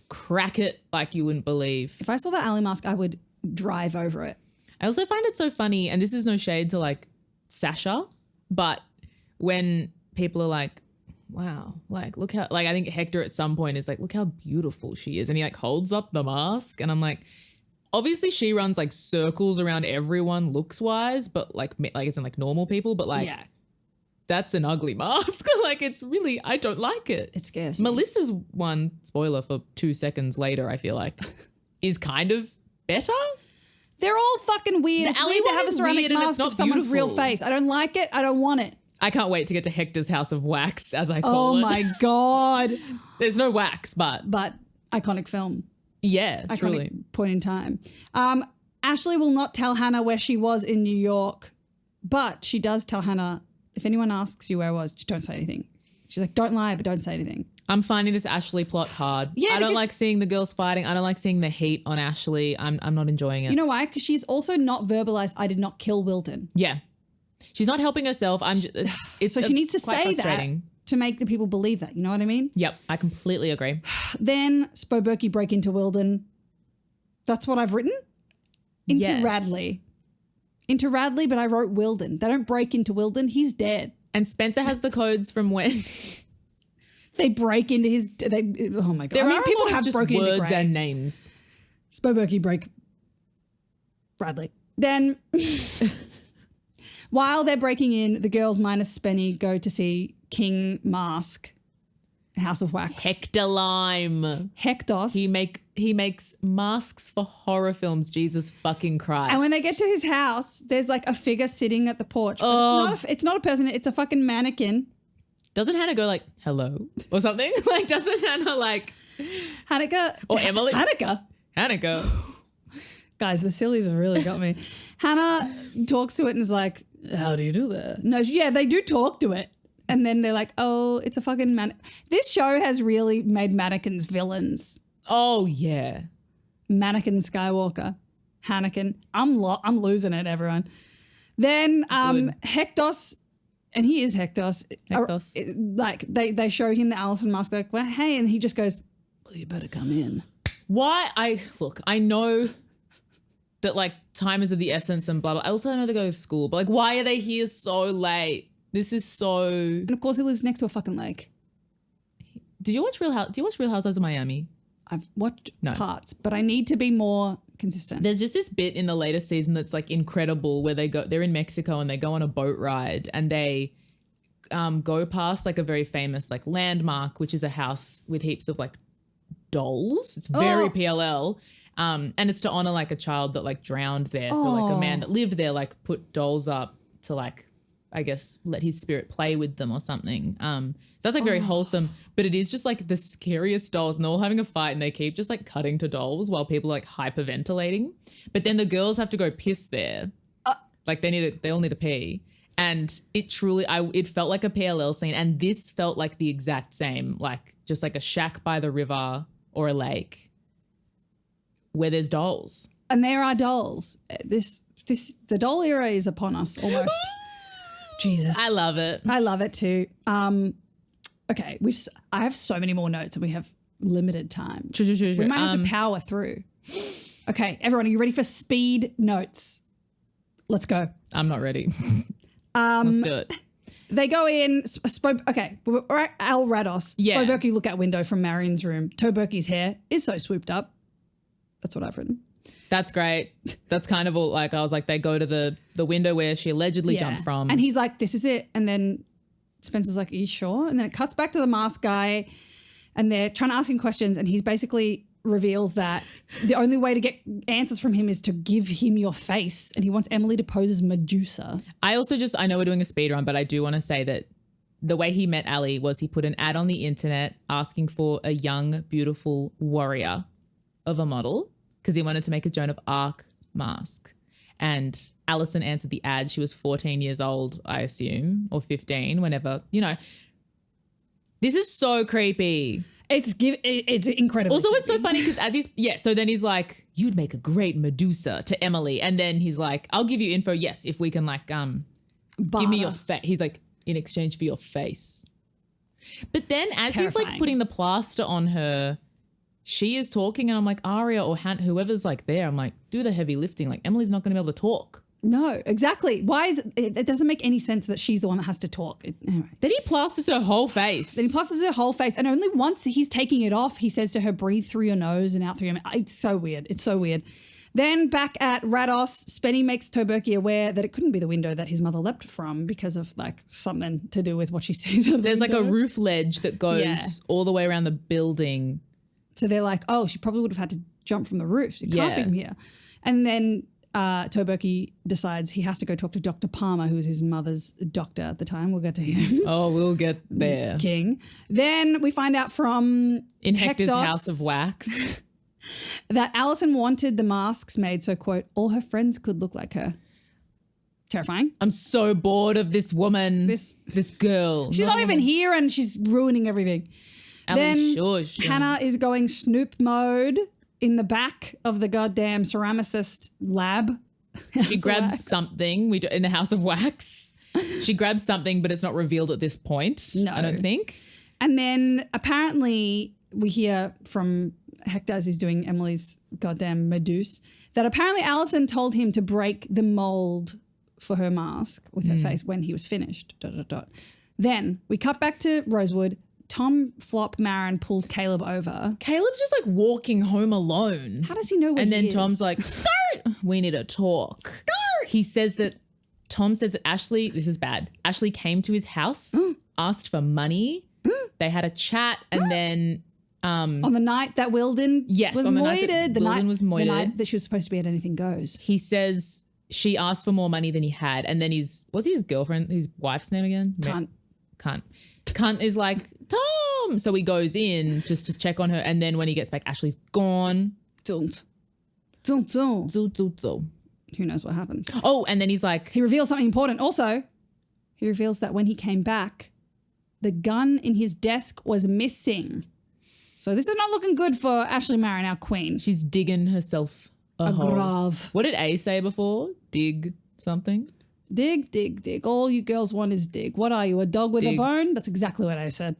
crack it like you wouldn't believe. If I saw that Allie mask, I would drive over it. I also find it so funny, and this is no shade to like Sasha, but when people are like, wow, like look how, like I think Hector at some point is like, look how beautiful she is. And he like holds up the mask, and I'm like, obviously she runs like circles around everyone looks wise, but like it's in like normal people, but like that's an ugly mask. Like it's really, I don't like it. It scares me. Melissa's one, spoiler for 2 seconds later, I feel like, is kind of better. They're all fucking weird. It's weird to have a ceramic mask of someone's real face. I don't like it. I don't want it. I can't wait to get to Hector's house of wax, as I call it. it. Oh my God. There's no wax, but iconic film. Yeah, iconic truly. Point in time. Ashley will not tell Hannah where she was in New York, but she does tell Hannah, if anyone asks you where I was, just don't say anything. She's like, don't lie, but don't say anything. I'm finding this Ashley plot hard. Yeah, I don't like seeing the girls fighting. I don't like seeing the heat on Ashley. I'm not enjoying it. You know why? Because she's also not verbalized, I did not kill Wilton. Yeah. She's not helping herself. So she needs to say that to make the people believe that. You know what I mean? Yep, I completely agree. Then Spoberky break into Wilden. That's what I've written? Into Radley. Into Radley, but I wrote Wilden. They don't break into Wilden. He's dead. And Spencer has the codes from when They break into his. Oh my god! there are people a lot have of just broken into words graves. and names. Spoberky break Bradley. Then, while they're breaking in, the girls minus Spenny go to see King Mask, House of Wax. Hector Lime. Hectos. He makes masks for horror films. Jesus fucking Christ. And when they get to his house, there's like a figure sitting at the porch. But it's not a person. It's a fucking mannequin. Doesn't Hannah go like, hello or something? Like, doesn't Hannah like... Hannah Or Emily? Hannah go. Guys, the sillies have really got me. Hannah talks to it and is like, how do you do that? No, yeah, they do talk to it. And then they're like, oh, it's a fucking man. This show has really made mannequins villains. Oh, yeah. Mannequin Skywalker. Hannekin. I'm losing it, everyone. Then Hectos, and he is Hectos. Like they show him the Allison mask, like, well, hey, and he just goes, well, you better come in. Why? I know that like time is of the essence and blah, blah. I also know they go to school, but like, why are they here so late? This is so... And of course he lives next to a fucking lake. Do you watch Real Housewives of Miami? I've watched parts, but I need to be more consistent. There's just this bit in the latest season that's like incredible where they're in Mexico and they go on a boat ride and they go past like a very famous like landmark, which is a house with heaps of like dolls. It's very PLL. And it's to honor like a child that like drowned there. So like a man that lived there like put dolls up to like, I guess, let his spirit play with them or something. So that's like very wholesome, but it is just like the scariest dolls and they're all having a fight and they keep just like cutting to dolls while people are like hyperventilating. But then the girls have to go piss there. Like they all need to pee. And it truly, it felt like a PLL scene. And this felt like the exact same, like just like a shack by the river or a lake where there's dolls. And there are dolls. The doll era is upon us almost. Jesus. I love it. I love it too. Okay, I have so many more notes and we have limited time. True. We might have to power through. Okay, everyone, are you ready for speed notes? Let's go. I'm not ready. Let's do it. They go in. Okay, we're at Al Rados. Yeah. Spoberky look out window from Marin's room. Toberky's hair is so swooped up. That's what I've written. That's great. That's kind of all like, I was like, they go to the window where she allegedly jumped from. And he's like, this is it. And then Spencer's like, are you sure? And then it cuts back to the mask guy and they're trying to ask him questions and he's basically reveals that the only way to get answers from him is to give him your face and he wants Emily to pose as Medusa. I know we're doing a speed run, but I do want to say that the way he met Ali was he put an ad on the internet asking for a young, beautiful warrior of a model because he wanted to make a Joan of Arc mask. And Alison answered the ad. She was 14 years old, I assume, or 15, whenever, This is so creepy. It's incredible. Also, it's so funny because so then he's like, you'd make a great Medusa to Emily. And then he's like, I'll give you info. Yes, if we can like, give me your face. He's like, in exchange for your face. But then as he's like putting the plaster on her, she is talking and I'm like, Aria or whoever's like there, I'm like, do the heavy lifting. Like Emily's not going to be able to talk. No, exactly. Why is it doesn't make any sense that she's the one that has to talk. Anyway. Then he plasters her whole face. And only once he's taking it off, he says to her, breathe through your nose and out through your mouth. It's so weird. Then back at Rados, Spenny makes Toberky aware that it couldn't be the window that his mother leapt from because of like something to do with what she sees. There's like a roof ledge that goes all the way around the building. So they're like, oh, she probably would have had to jump from the roof. It can't be from here. And then Toberky decides he has to go talk to Dr. Palmer, who was his mother's doctor at the time. We'll get to him. Oh, we'll get there. King. Then we find out from in Hector's Hectos House of Wax that Alison wanted the masks made so, quote, all her friends could look like her. Terrifying. I'm so bored of this woman, this girl. She's not even here and she's ruining everything. Then Hannah is going Snoop mode in the back of the goddamn ceramicist lab. She grabs something in the House of Wax. She grabs something, but it's not revealed at this point. No. I don't think. And then apparently we hear from Hector as he's doing Emily's goddamn Medusa that apparently Alison told him to break the mold for her mask with her face when he was finished. ... Then we cut back to Rosewood. Tom Flop Marin pulls Caleb over. Caleb's just like walking home alone. How does he know where And he then is? Tom's like, skirt, we need to talk. Skirt. Tom says that Ashley, this is bad, Ashley came to his house, asked for money. They had a chat and then... on the night that Wilden was on the moited. night that Wilden was moited. The night that she was supposed to be at Anything Goes. He says she asked for more money than he had. And then what's his girlfriend, his wife's name again? Cunt is like, Tom. So he goes in just to check on her. And then when he gets back, Ashley's gone. Don't. Who knows what happens? Oh, and then he's like... He reveals something important. Also, he reveals that when he came back, the gun in his desk was missing. So this is not looking good for Ashley Marin, our queen. She's digging herself a hole. grave. What did A say before? Dig something? Dig, dig, dig. All you girls want is dig. What are you, a dog with a Dig. bone? That's exactly what I said.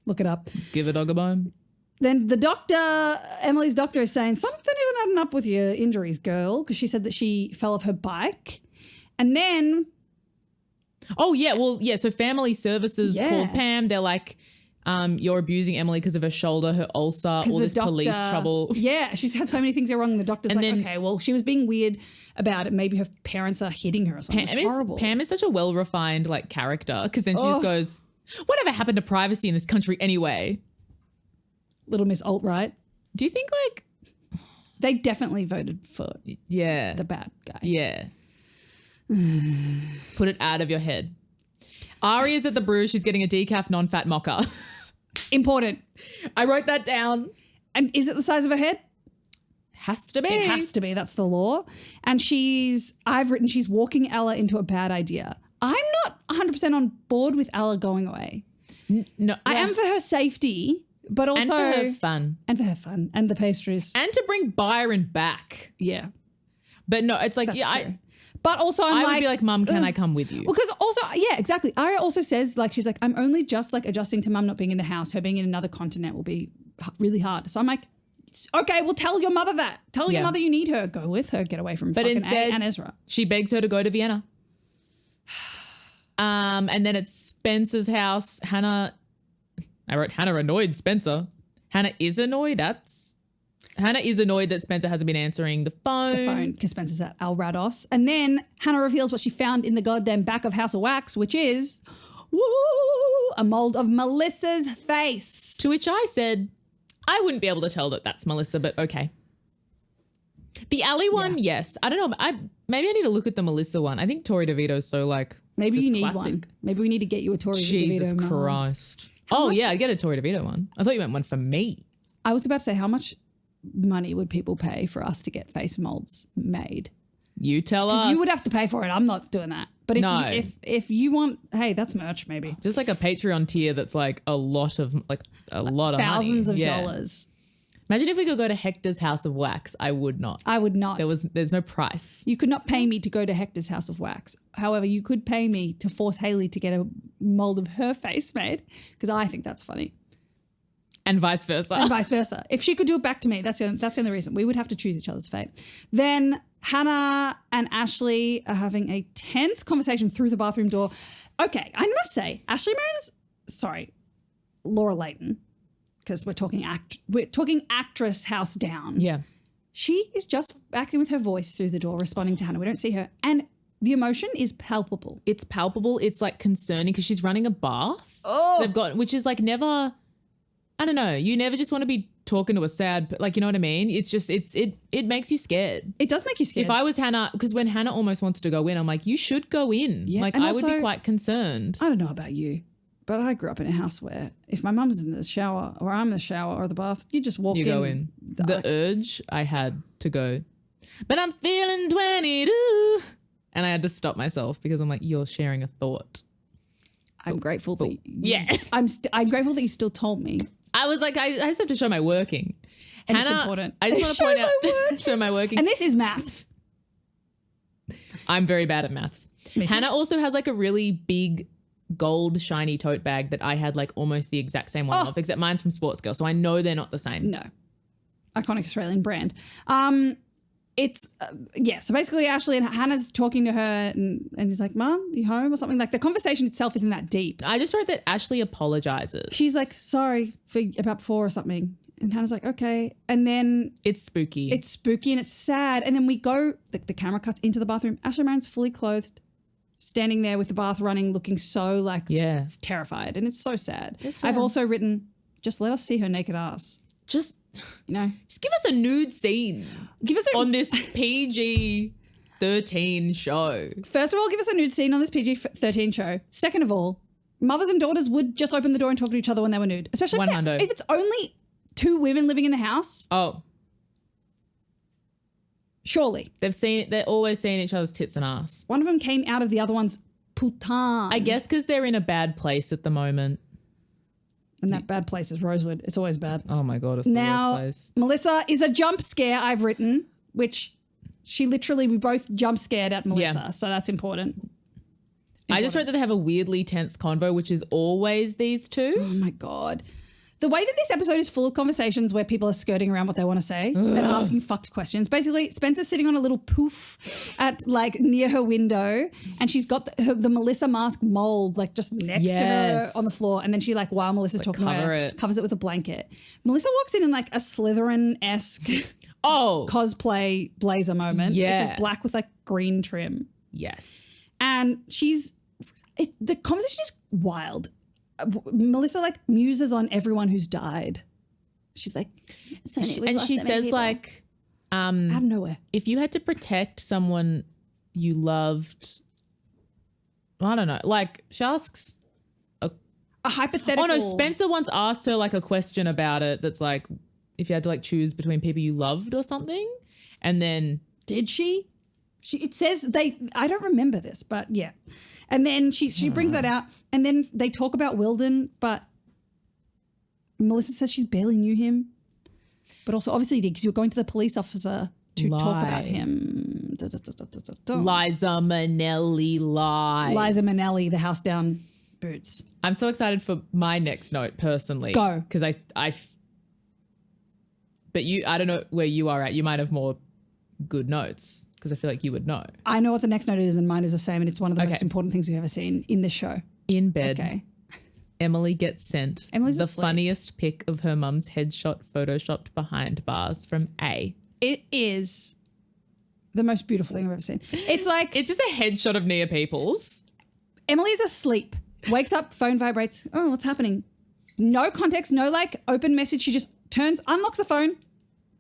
Look it up. Give a dog a bone. Then the doctor, Emily's doctor, is saying something isn't adding up with your injuries, girl, because she said that she fell off her bike. And then... Oh, yeah. Well, yeah. So family services Yeah. called Pam. They're like, you're abusing Emily because of her shoulder, her ulcer, all this police trouble. Yeah, she's had so many things go wrong. The doctor's And like, then- okay, well, she was being weird about it. Maybe her parents are hitting her or something. It's horrible. Pam is such a well-refined like character because then she just goes, whatever happened to privacy in this country anyway? Little Miss Alt-Right. Do you think like, They definitely voted for yeah, the bad guy. yeah. Put it out of your head. Ari is at the brew. She's getting a decaf non-fat mocha. Important. I wrote that down. And is it the size of her head? Has to be. It has to be. That's the law. And I've written she's walking Ella into a bad idea. I'm not 100% on board with Ella going away. No, I am for her safety, but also... and for her fun. And for her fun. And the pastries. And to bring Byron back. Yeah. But no, it's like, That's yeah, true. But also I would be like, Mum, can I come with you? Well, because also, yeah, exactly. Aria also says, like, she's like, I'm only just like adjusting to Mum not being in the house. Her being in another continent will be really hard. So I'm like, okay, well, tell your mother that. Tell your mother you need her. Go with her. Get away from fucking instead, A and Ezra. She begs her to go to Vienna. And then it's Spencer's house. I wrote Hannah annoyed Spencer. Hannah is annoyed that Spencer hasn't been answering the phone. Because Spencer's at Al Rados. And then Hannah reveals what she found in the goddamn back of House of Wax, which is a mold of Melissa's face. To which I said, I wouldn't be able to tell that that's Melissa, but okay. The Ali one, yes. I don't know. Maybe I need to look at the Melissa one. I think Tori DeVito's so like Maybe just you need classic. one. Maybe we need to get you a Tori Jesus DeVito mask. Christ. Yeah, I'd get a Tori DeVito one. I thought you meant one for me. I was about to say, how much money would people pay for us to get face molds made? You tell us. Because you would have to pay for it. I'm not doing that. But if you want, hey, that's merch maybe. Just like a Patreon tier that's like a lot of money. Thousands of Yeah. dollars. Imagine if we could go to Hector's House of Wax. I would not. I would not. There's no price. You could not pay me to go to Hector's House of Wax. However, you could pay me to force Hayley to get a mold of her face made because I think that's funny. And vice versa. And vice versa. If she could do it back to me, that's the only reason. We would have to choose each other's fate. Then Hannah and Ashley are having a tense conversation through the bathroom door. Okay, I must say, Laura Layton, because we're talking actress house down. Yeah. She is just acting with her voice through the door, responding to Hannah. We don't see her. And the emotion is palpable. It's palpable. It's like concerning because she's running a bath. Oh. Which is like never, I don't know. You never just want to be talking to a sad, like, you know what I mean? It's just, it makes you scared. It does make you scared. If I was Hannah, because when Hannah almost wanted to go in, I'm like, you should go in. Yeah, like, and I would also- be quite concerned. I don't know about you, but I grew up in a house where if my mum's in the shower or I'm in the shower or the bath, you just walk in. You go in. The urge I had to go, but I'm feeling 22. And I had to stop myself because I'm like, you're sharing a thought. I'm grateful that yeah. I'm grateful that you still told me. I was like, I just have to show my working. And Hannah, it's important. I just want to point out, show my working. And this is maths. I'm very bad at maths. Hannah also has like a really big gold shiny tote bag that I had like almost the exact same one of, except mine's from Sports Girl. So I know they're not the same. No. Iconic Australian brand. it's, so basically Ashley and Hannah's talking to her and he's like, Mom, you home or something? Like the conversation itself isn't that deep. I just wrote that Ashley apologizes. She's like, sorry for about before or something. And Hannah's like, okay. And then it's spooky. It's spooky and it's sad. And then we go, the camera cuts into the bathroom. Ashley Marin's fully clothed, standing there with the bath running, looking so like it's terrified. And it's so sad. I've also written, just let us see her naked ass. Just, just give us a nude scene. Give us on this PG-13 show. First of all, give us a nude scene on this PG-13 show. Second of all, mothers and daughters would just open the door and talk to each other when they were nude. Especially if it's only 2 women living in the house. Oh. Surely. They're always seeing each other's tits and ass. One of them came out of the other one's putain. I guess because they're in a bad place at the moment. And that bad place is Rosewood. It's always bad. Oh my God, it's the worst place. Melissa is a jump scare, I've written, which we both jump scared at Melissa. So that's important. I just wrote that they have a weirdly tense convo, which is always these two. Oh my God. The way that this episode is full of conversations where people are skirting around what they want to say and asking fucked questions. Basically, Spencer's sitting on a little poof at like near her window and she's got the Melissa mask mold like just next to her on the floor. And then she like, while Melissa's talking to her, covers it with a blanket. Melissa walks in like a Slytherin-esque cosplay blazer moment. Yeah. It's like black with like green trim. Yes. And the conversation is wild. Melissa like muses on everyone who's died. She's like, and she says like, out of nowhere, if you had to protect someone you loved, I don't know, like she asks a hypothetical. Oh no, Spencer once asked her like a question about it that's like, if you had to like choose between people you loved or something, and then did she? It says I don't remember this, but yeah. And then she brings that out and then they talk about Wilden, but Melissa says she barely knew him. But also obviously did because you were going to the police officer to talk about him. Liza Minnelli lies. Liza Minnelli, the house down boots. I'm so excited for my next note personally. Go. Because I don't know where you are at. You might have more good notes. Because I feel like you would know. I know what the next note is and mine is the same and it's one of the most important things we've ever seen in this show. In bed, Emily gets sent Emily's the asleep. Funniest pic of her mum's headshot photoshopped behind bars from A. It is the most beautiful thing I've ever seen. It's like... It's just a headshot of Nia Peoples. Emily is asleep, wakes up, phone vibrates. Oh, what's happening? No context, no like open message. She just unlocks the phone,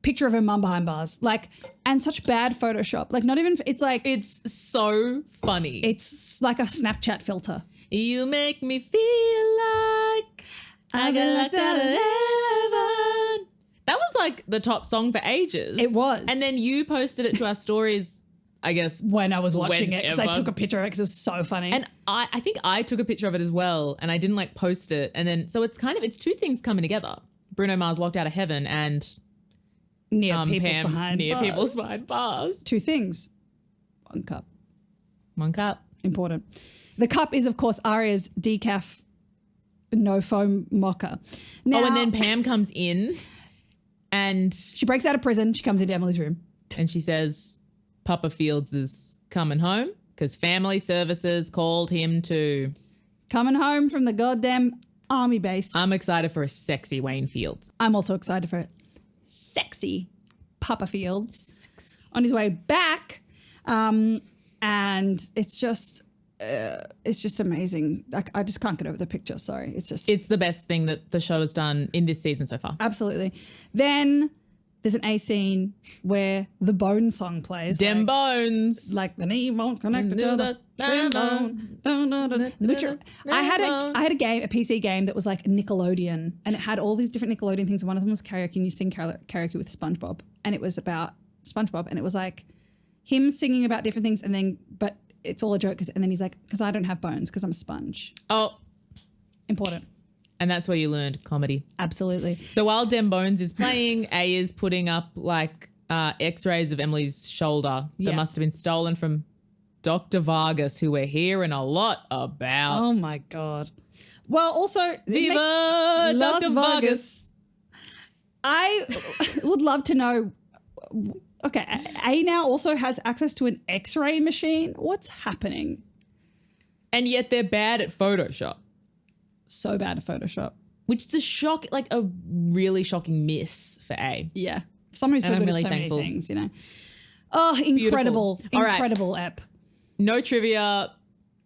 picture of her mum behind bars. Like, and such bad Photoshop. Like not even, it's like... It's so funny. It's like a Snapchat filter. You make me feel like I got locked out of heaven. That was like the top song for ages. It was. And then you posted it to our stories, I guess. When I was watching it, because I took a picture of it because it was so funny. And I think I took a picture of it as well and I didn't like post it. And then, so it's two things coming together. Bruno Mars Locked Out of Heaven and... Near people's Pam, behind near bars. people's behind bars. 2 things. 1 cup. 1 cup. Important. The cup is, of course, Aria's decaf no foam mocha. Now, and then Pam comes in and... She breaks out of prison. She comes into Emily's room. And she says, Papa Fields is coming home because family services called him to... Coming home from the goddamn army base. I'm excited for a sexy Wayne Fields. I'm also excited for it. Sexy Papa Fields on his way back, and it's just amazing. I just can't get over the picture. Sorry, it's the best thing that the show has done in this season so far. Absolutely. Then there's an A scene where the Bone song plays. Dem bones, like the knee won't connect to the shin bone. I had a game, a PC game that was like Nickelodeon, and it had all these different Nickelodeon things. And one of them was karaoke, and you sing karaoke with SpongeBob, and it was about SpongeBob, and it was like him singing about different things, and then but it's all a joke, and then he's like, because I don't have bones, because I'm a sponge. Oh, important. And that's where you learned comedy. Absolutely. So while Dem Bones is playing, A is putting up like x-rays of Emily's shoulder that must have been stolen from Dr. Vargas, who we're hearing a lot about. Oh my God. Well, also, Viva Dr. Vargas. I would love to know Okay, A now also has access to an X-ray machine. What's happening? And yet they're bad at Photoshop. So bad at Photoshop. Which is a really shocking miss for A. Yeah. Someone who's so And I'm good really at so thankful. many things, you know. Oh, incredible. Beautiful. All right. Incredible ep. No trivia.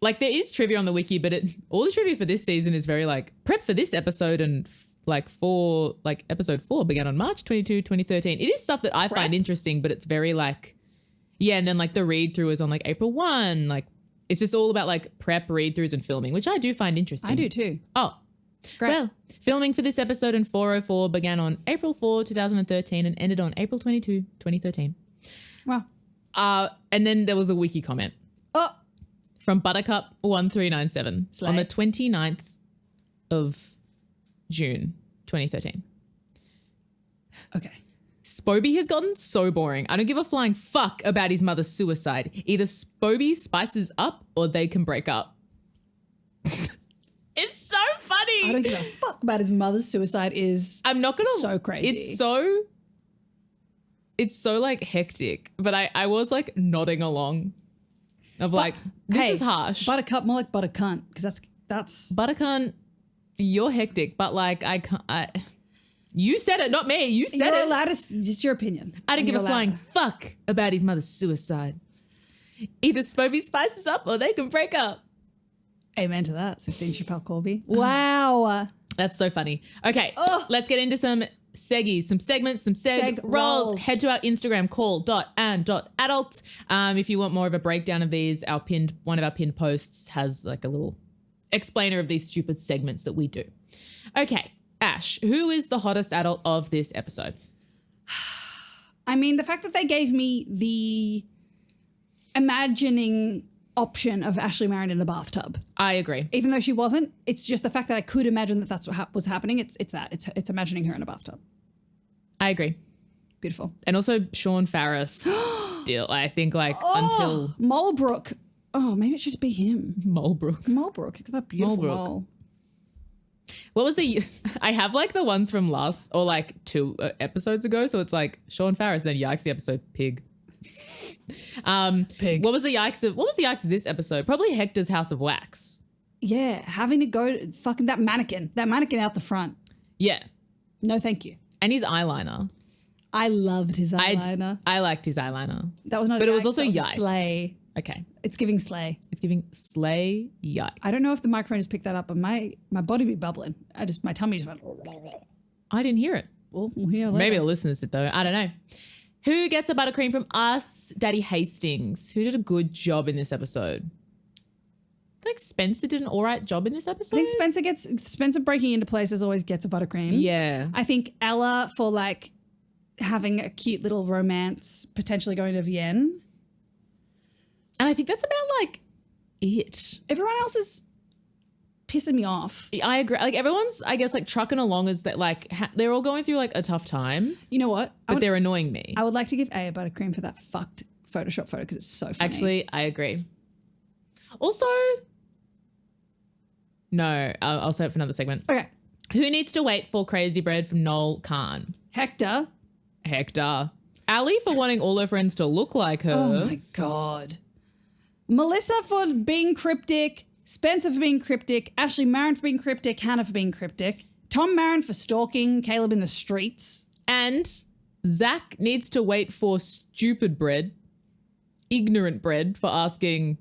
Like there is trivia on the wiki, but all the trivia for this season is very like prep for this episode and episode 4 began on March 22, 2013. It is stuff that I find interesting, but it's very like, yeah. And then like the read through is on like April 1. Like it's just all about like prep, read throughs and filming, which I do find interesting. I do too. Oh, Great. Well, filming for this episode in 404 began on April 4, 2013 and ended on April 22, 2013. Wow. And then there was a wiki comment. Oh, From Buttercup1397 Slay. on the 29th of June 2013. okay. Spoby has gotten so boring. I don't give a flying fuck about his mother's suicide. Either Spoby spices up or they can break up. It's so funny. I don't give a fuck about his mother's suicide is I'm not going to. so crazy. It's so like hectic, but I was like nodding along of like, this is harsh. Buttercup, more like buttercunt, because that's Buttercunt, you're hectic, but like you said it, not me. You said you're it. allowed to, it's your opinion. I don't give You're a allowed flying to. fuck about his mother's suicide. Either Spoby spices up or they can break up. Amen to that, Sistine Chappelle Corby. Wow. That's so funny. Okay, let's get into some seggies, some segments, some Seg rolls. rolls. Head to our Instagram, call.and.adult. If you want more of a breakdown of these, one of our pinned posts has like a little explainer of these stupid segments that we do. Okay, Ash, who is the hottest adult of this episode? I mean, the fact that they gave me the imagining option of Ashley Marin in a bathtub, I agree. even though she wasn't, it's just the fact that I could imagine that that's what was happening. It's imagining her in a bathtub. I agree. Beautiful. And also Sean Farris still, I think like until Mulbrook. Oh, maybe it should be him. Mulbrook. Mulbrook. It's that beautiful Mulbrook. mole. What was I have like the ones from last or like 2 episodes ago. So it's like Sean Farris, then yikes the episode Pig. Pig. What was the yikes of this episode? Probably Hector's House of Wax. Yeah, having to go to fucking that mannequin out the front. Yeah. No, thank you. And his eyeliner. I loved his eyeliner. I liked his eyeliner. That was not But a it was yikes, also that was a yikes. slay. Okay. It's giving slay. It's giving slay yikes. I don't know if the microphone has picked that up, but my body be bubbling. My tummy just went. I didn't hear it. Well, we'll hear later. Maybe the listeners did though. I don't know. Who gets a buttercream from us? Daddy Hastings. Who did a good job in this episode? I think Spencer did an all right job in this episode. I think Spencer breaking into places always gets a buttercream. Yeah. I think Ella for like having a cute little romance, potentially going to Vienne. And I think that's about like it. Everyone else is pissing me off. I agree. Like everyone's, I guess, like trucking along as that, like they're all going through like a tough time, You know what? but they're annoying me. I would like to give A buttercream for that fucked Photoshop photo because it's so funny. Actually, I agree. Also, no, I'll save it for another segment. Okay. Who needs to wait for Crazy Bread from Noel Khan? Hector. Ali for wanting all her friends to look like her. Oh my God. Melissa for being cryptic. Spencer for being cryptic. Ashley Marin for being cryptic. Hannah for being cryptic. Tom Marin for stalking Caleb in the streets. And Zach needs to wait for stupid bread, ignorant bread for asking,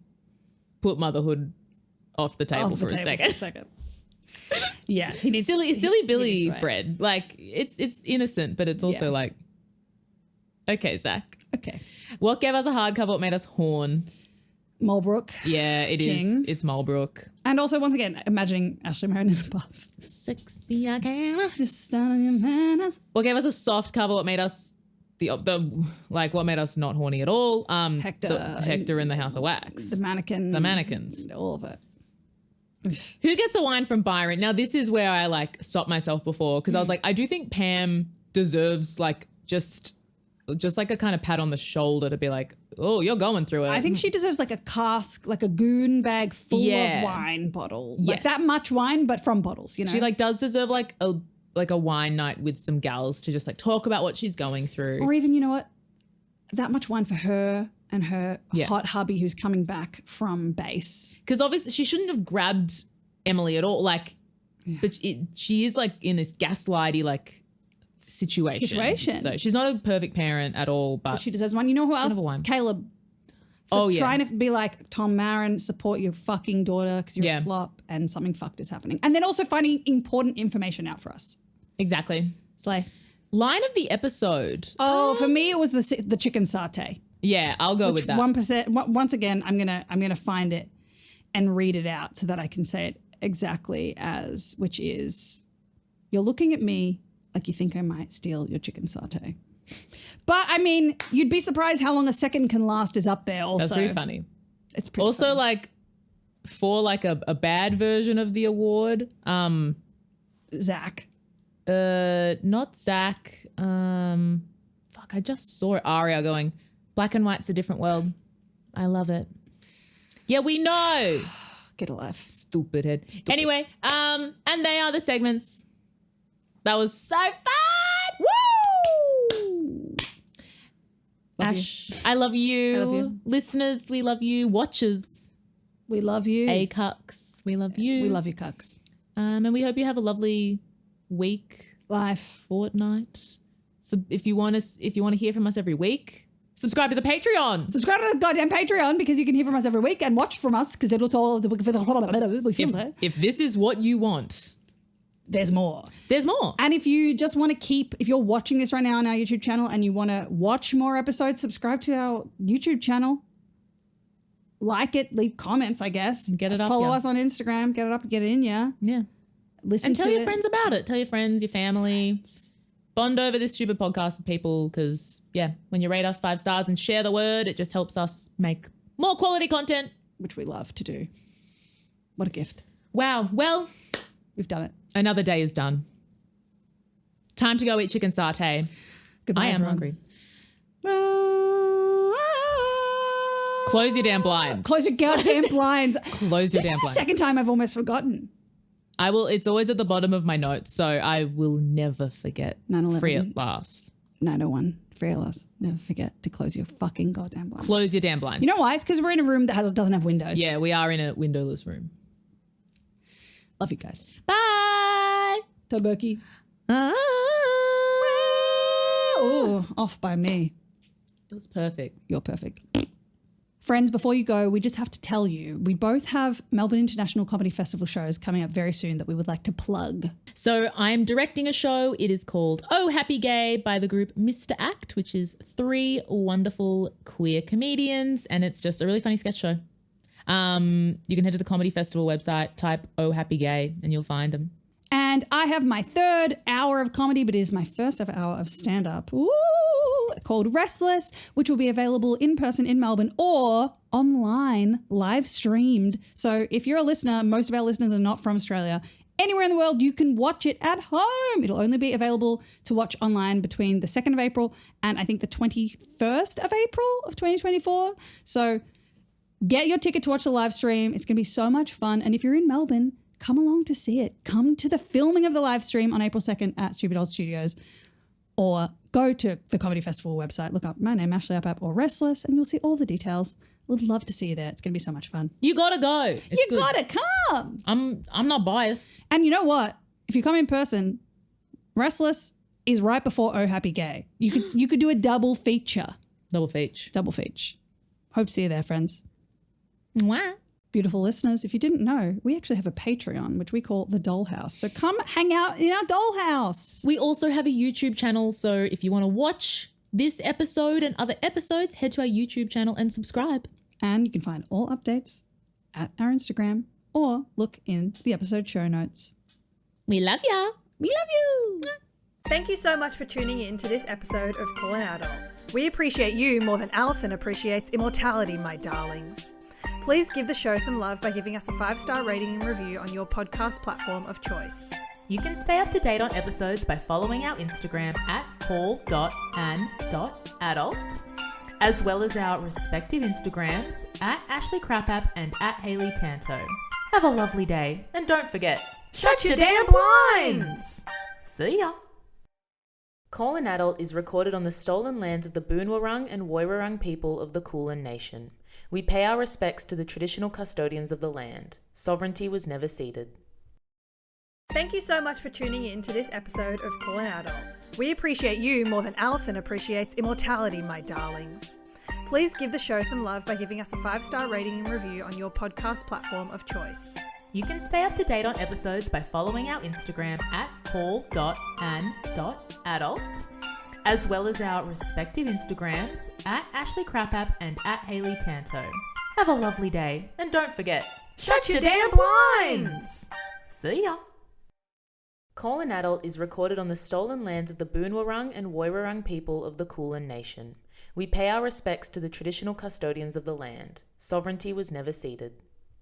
put motherhood off the table, Off the for, table a for a second. second. Yeah, he needs Silly he Billy needs to wait. bread. Like it's innocent, but it's also Yeah. like, okay, Zach. Okay. What gave us a hardcover? What made us horn? Mulbrook. Yeah, it is. King. It's Mulbrook. And also, once again, imagining Ashley Marin in a buff. Sexy, I can. Just stand on your manners. What gave us a soft cover? What made us what made us not horny at all? Hector. Hector in the House of Wax. The mannequin. The mannequins. All of it. Who gets a wine from Byron? Now, this is where I like stopped myself before because I was like, I do think Pam deserves like just like a kind of pat on the shoulder to be like, oh, you're going through it. I think she deserves like a cask, like a goon bag full Yeah. of wine bottle. Yes. Like that much wine, but from bottles, you know? she like does deserve like a wine night with some gals to just like talk about what she's going through. Or even, you know what? that much wine for her and her Yeah. hot hubby who's coming back from base. Because obviously she shouldn't have grabbed Emily at all. Like, but she is like in this gaslighty like situation. So she's not a perfect parent at all, but She deserves one. You know who else? Another one. Caleb. Trying to be like Tom Marin, support your fucking daughter because you're a flop and something fucked is happening. And then also finding important information out for us. Exactly. Slay. Line of the episode. Oh, for me it was the chicken satay. Yeah, I'll go with that. 1%. Once again, I'm gonna find it and read it out so that I can say it exactly as, which is, you're looking at me like you think I might steal your chicken satay. But I mean, you'd be surprised how long a second can last is up there. Also, That's pretty funny. It's pretty also funny. like for like a bad version of the award. Zach. Not Zach. Fuck, I just saw Aria going, black and white's a different world. I love it. Yeah, we know. Get a life. Stupid head. Anyway, and they are the segments. That was so fun. Woo! Ash, I love you. I love you. Listeners, we love you. Watchers, We love you. cucks, we love you. We love you, cucks. And we hope you have a lovely week, Life. fortnight. So if you want to hear from us every week, subscribe to the Patreon. Subscribe to the goddamn Patreon because you can hear from us every week and watch from us because it'll tell the we feel it. If this is what you want, There's more. there's more. And if you just want to if you're watching this right now on our YouTube channel and you want to watch more episodes, subscribe to our YouTube channel. Like it, leave comments, I guess. Get it up, Follow yeah. us on Instagram, get it up, get it in, yeah. Yeah. Listen And tell to your it. friends about it. Tell your friends, your family. Bond over this stupid podcast with people because, yeah, when you rate us 5 stars and share the word, it just helps us make more quality content. Which we love to do. What a gift. Wow. Well, We've done it. another day is done. Time to go eat chicken satay. Goodbye, I am everyone. hungry. Close your damn blinds. Close your goddamn blinds. Close your This damn is the blinds. second time I've almost forgotten. I will. It's always at the bottom of my notes, so I will never forget. 9/11. Free at last. 901. Free us. Never forget to close your fucking goddamn blinds. Close your damn blinds. You know why? It's because we're in a room that doesn't have windows. Yeah, we are in a windowless room. Love you guys. Bye. Tabuki. Ah. Oh, off by me. It was perfect. You're perfect. Friends, before you go, we just have to tell you, we both have Melbourne International Comedy Festival shows coming up very soon that we would like to plug. So I'm directing a show. It is called Oh Happy Gay by the group Mr. Act, which is 3 wonderful queer comedians. And it's just a really funny sketch show. You can head to the Comedy Festival website, type Oh Happy Gay, and you'll find them. And I have my 3rd hour of comedy, but it is my first ever hour of stand-up. Ooh, called Restless, which will be available in person in Melbourne or online, live streamed. So if you're a listener, most of our listeners are not from Australia, anywhere in the world, you can watch it at home. It'll only be available to watch online between the 2nd of April and I think the 21st of April of 2024. So get your ticket to watch the live stream. It's going to be so much fun. And if you're in Melbourne, come along to see it. Come to the filming of the live stream on April 2nd at Stupid Old Studios, or go to the Comedy Festival website, look up my name, Ashley Up or Restless, and you'll see all the details. Would love to see you there. It's going to be so much fun. You gotta go. It's You good. gotta come. I'm not biased. And you know what? If you come in person, Restless is right before Oh Happy Gay. You could do a double feature. Double feature. Double feature. Hope to see you there, friends. Mwah. Beautiful listeners, if you didn't know, we actually have a Patreon, which we call the Dollhouse. So come hang out in our Dollhouse. We also have a YouTube channel, so if you want to watch this episode and other episodes, head to our YouTube channel and subscribe. And you can find all updates at our Instagram or look in the episode show notes. We love ya. We love you. Thank you so much for tuning in to this episode of Call an Adult. We appreciate you more than Alison appreciates immortality, my darlings. Please give the show some love by giving us a 5-star rating and review on your podcast platform of choice. You can stay up to date on episodes by following our Instagram at call.an.adult, as well as our respective Instagrams at Ashley Crapapp and at Hayley Tanto. Have a lovely day, and don't forget, Shut your damn blinds! See ya! Call an Adult is recorded on the stolen lands of the Boonwurrung and Woiwurrung people of the Kulin Nation. We pay our respects to the traditional custodians of the land. Sovereignty was never ceded. Thank you so much for tuning in to this episode of Call an Adult. We appreciate you more than Alison appreciates immortality, my darlings. Please give the show some love by giving us a 5-star rating and review on your podcast platform of choice. You can stay up to date on episodes by following our Instagram at call.an.adult, as well as our respective Instagrams at Ashley Crapapp and at Hayley Tanto. Have a lovely day, and don't forget, shut your damn blinds! See ya! Call an Adult is recorded on the stolen lands of the Boonwurrung and Woiwurrung people of the Kulin Nation. We pay our respects to the traditional custodians of the land. Sovereignty was never ceded.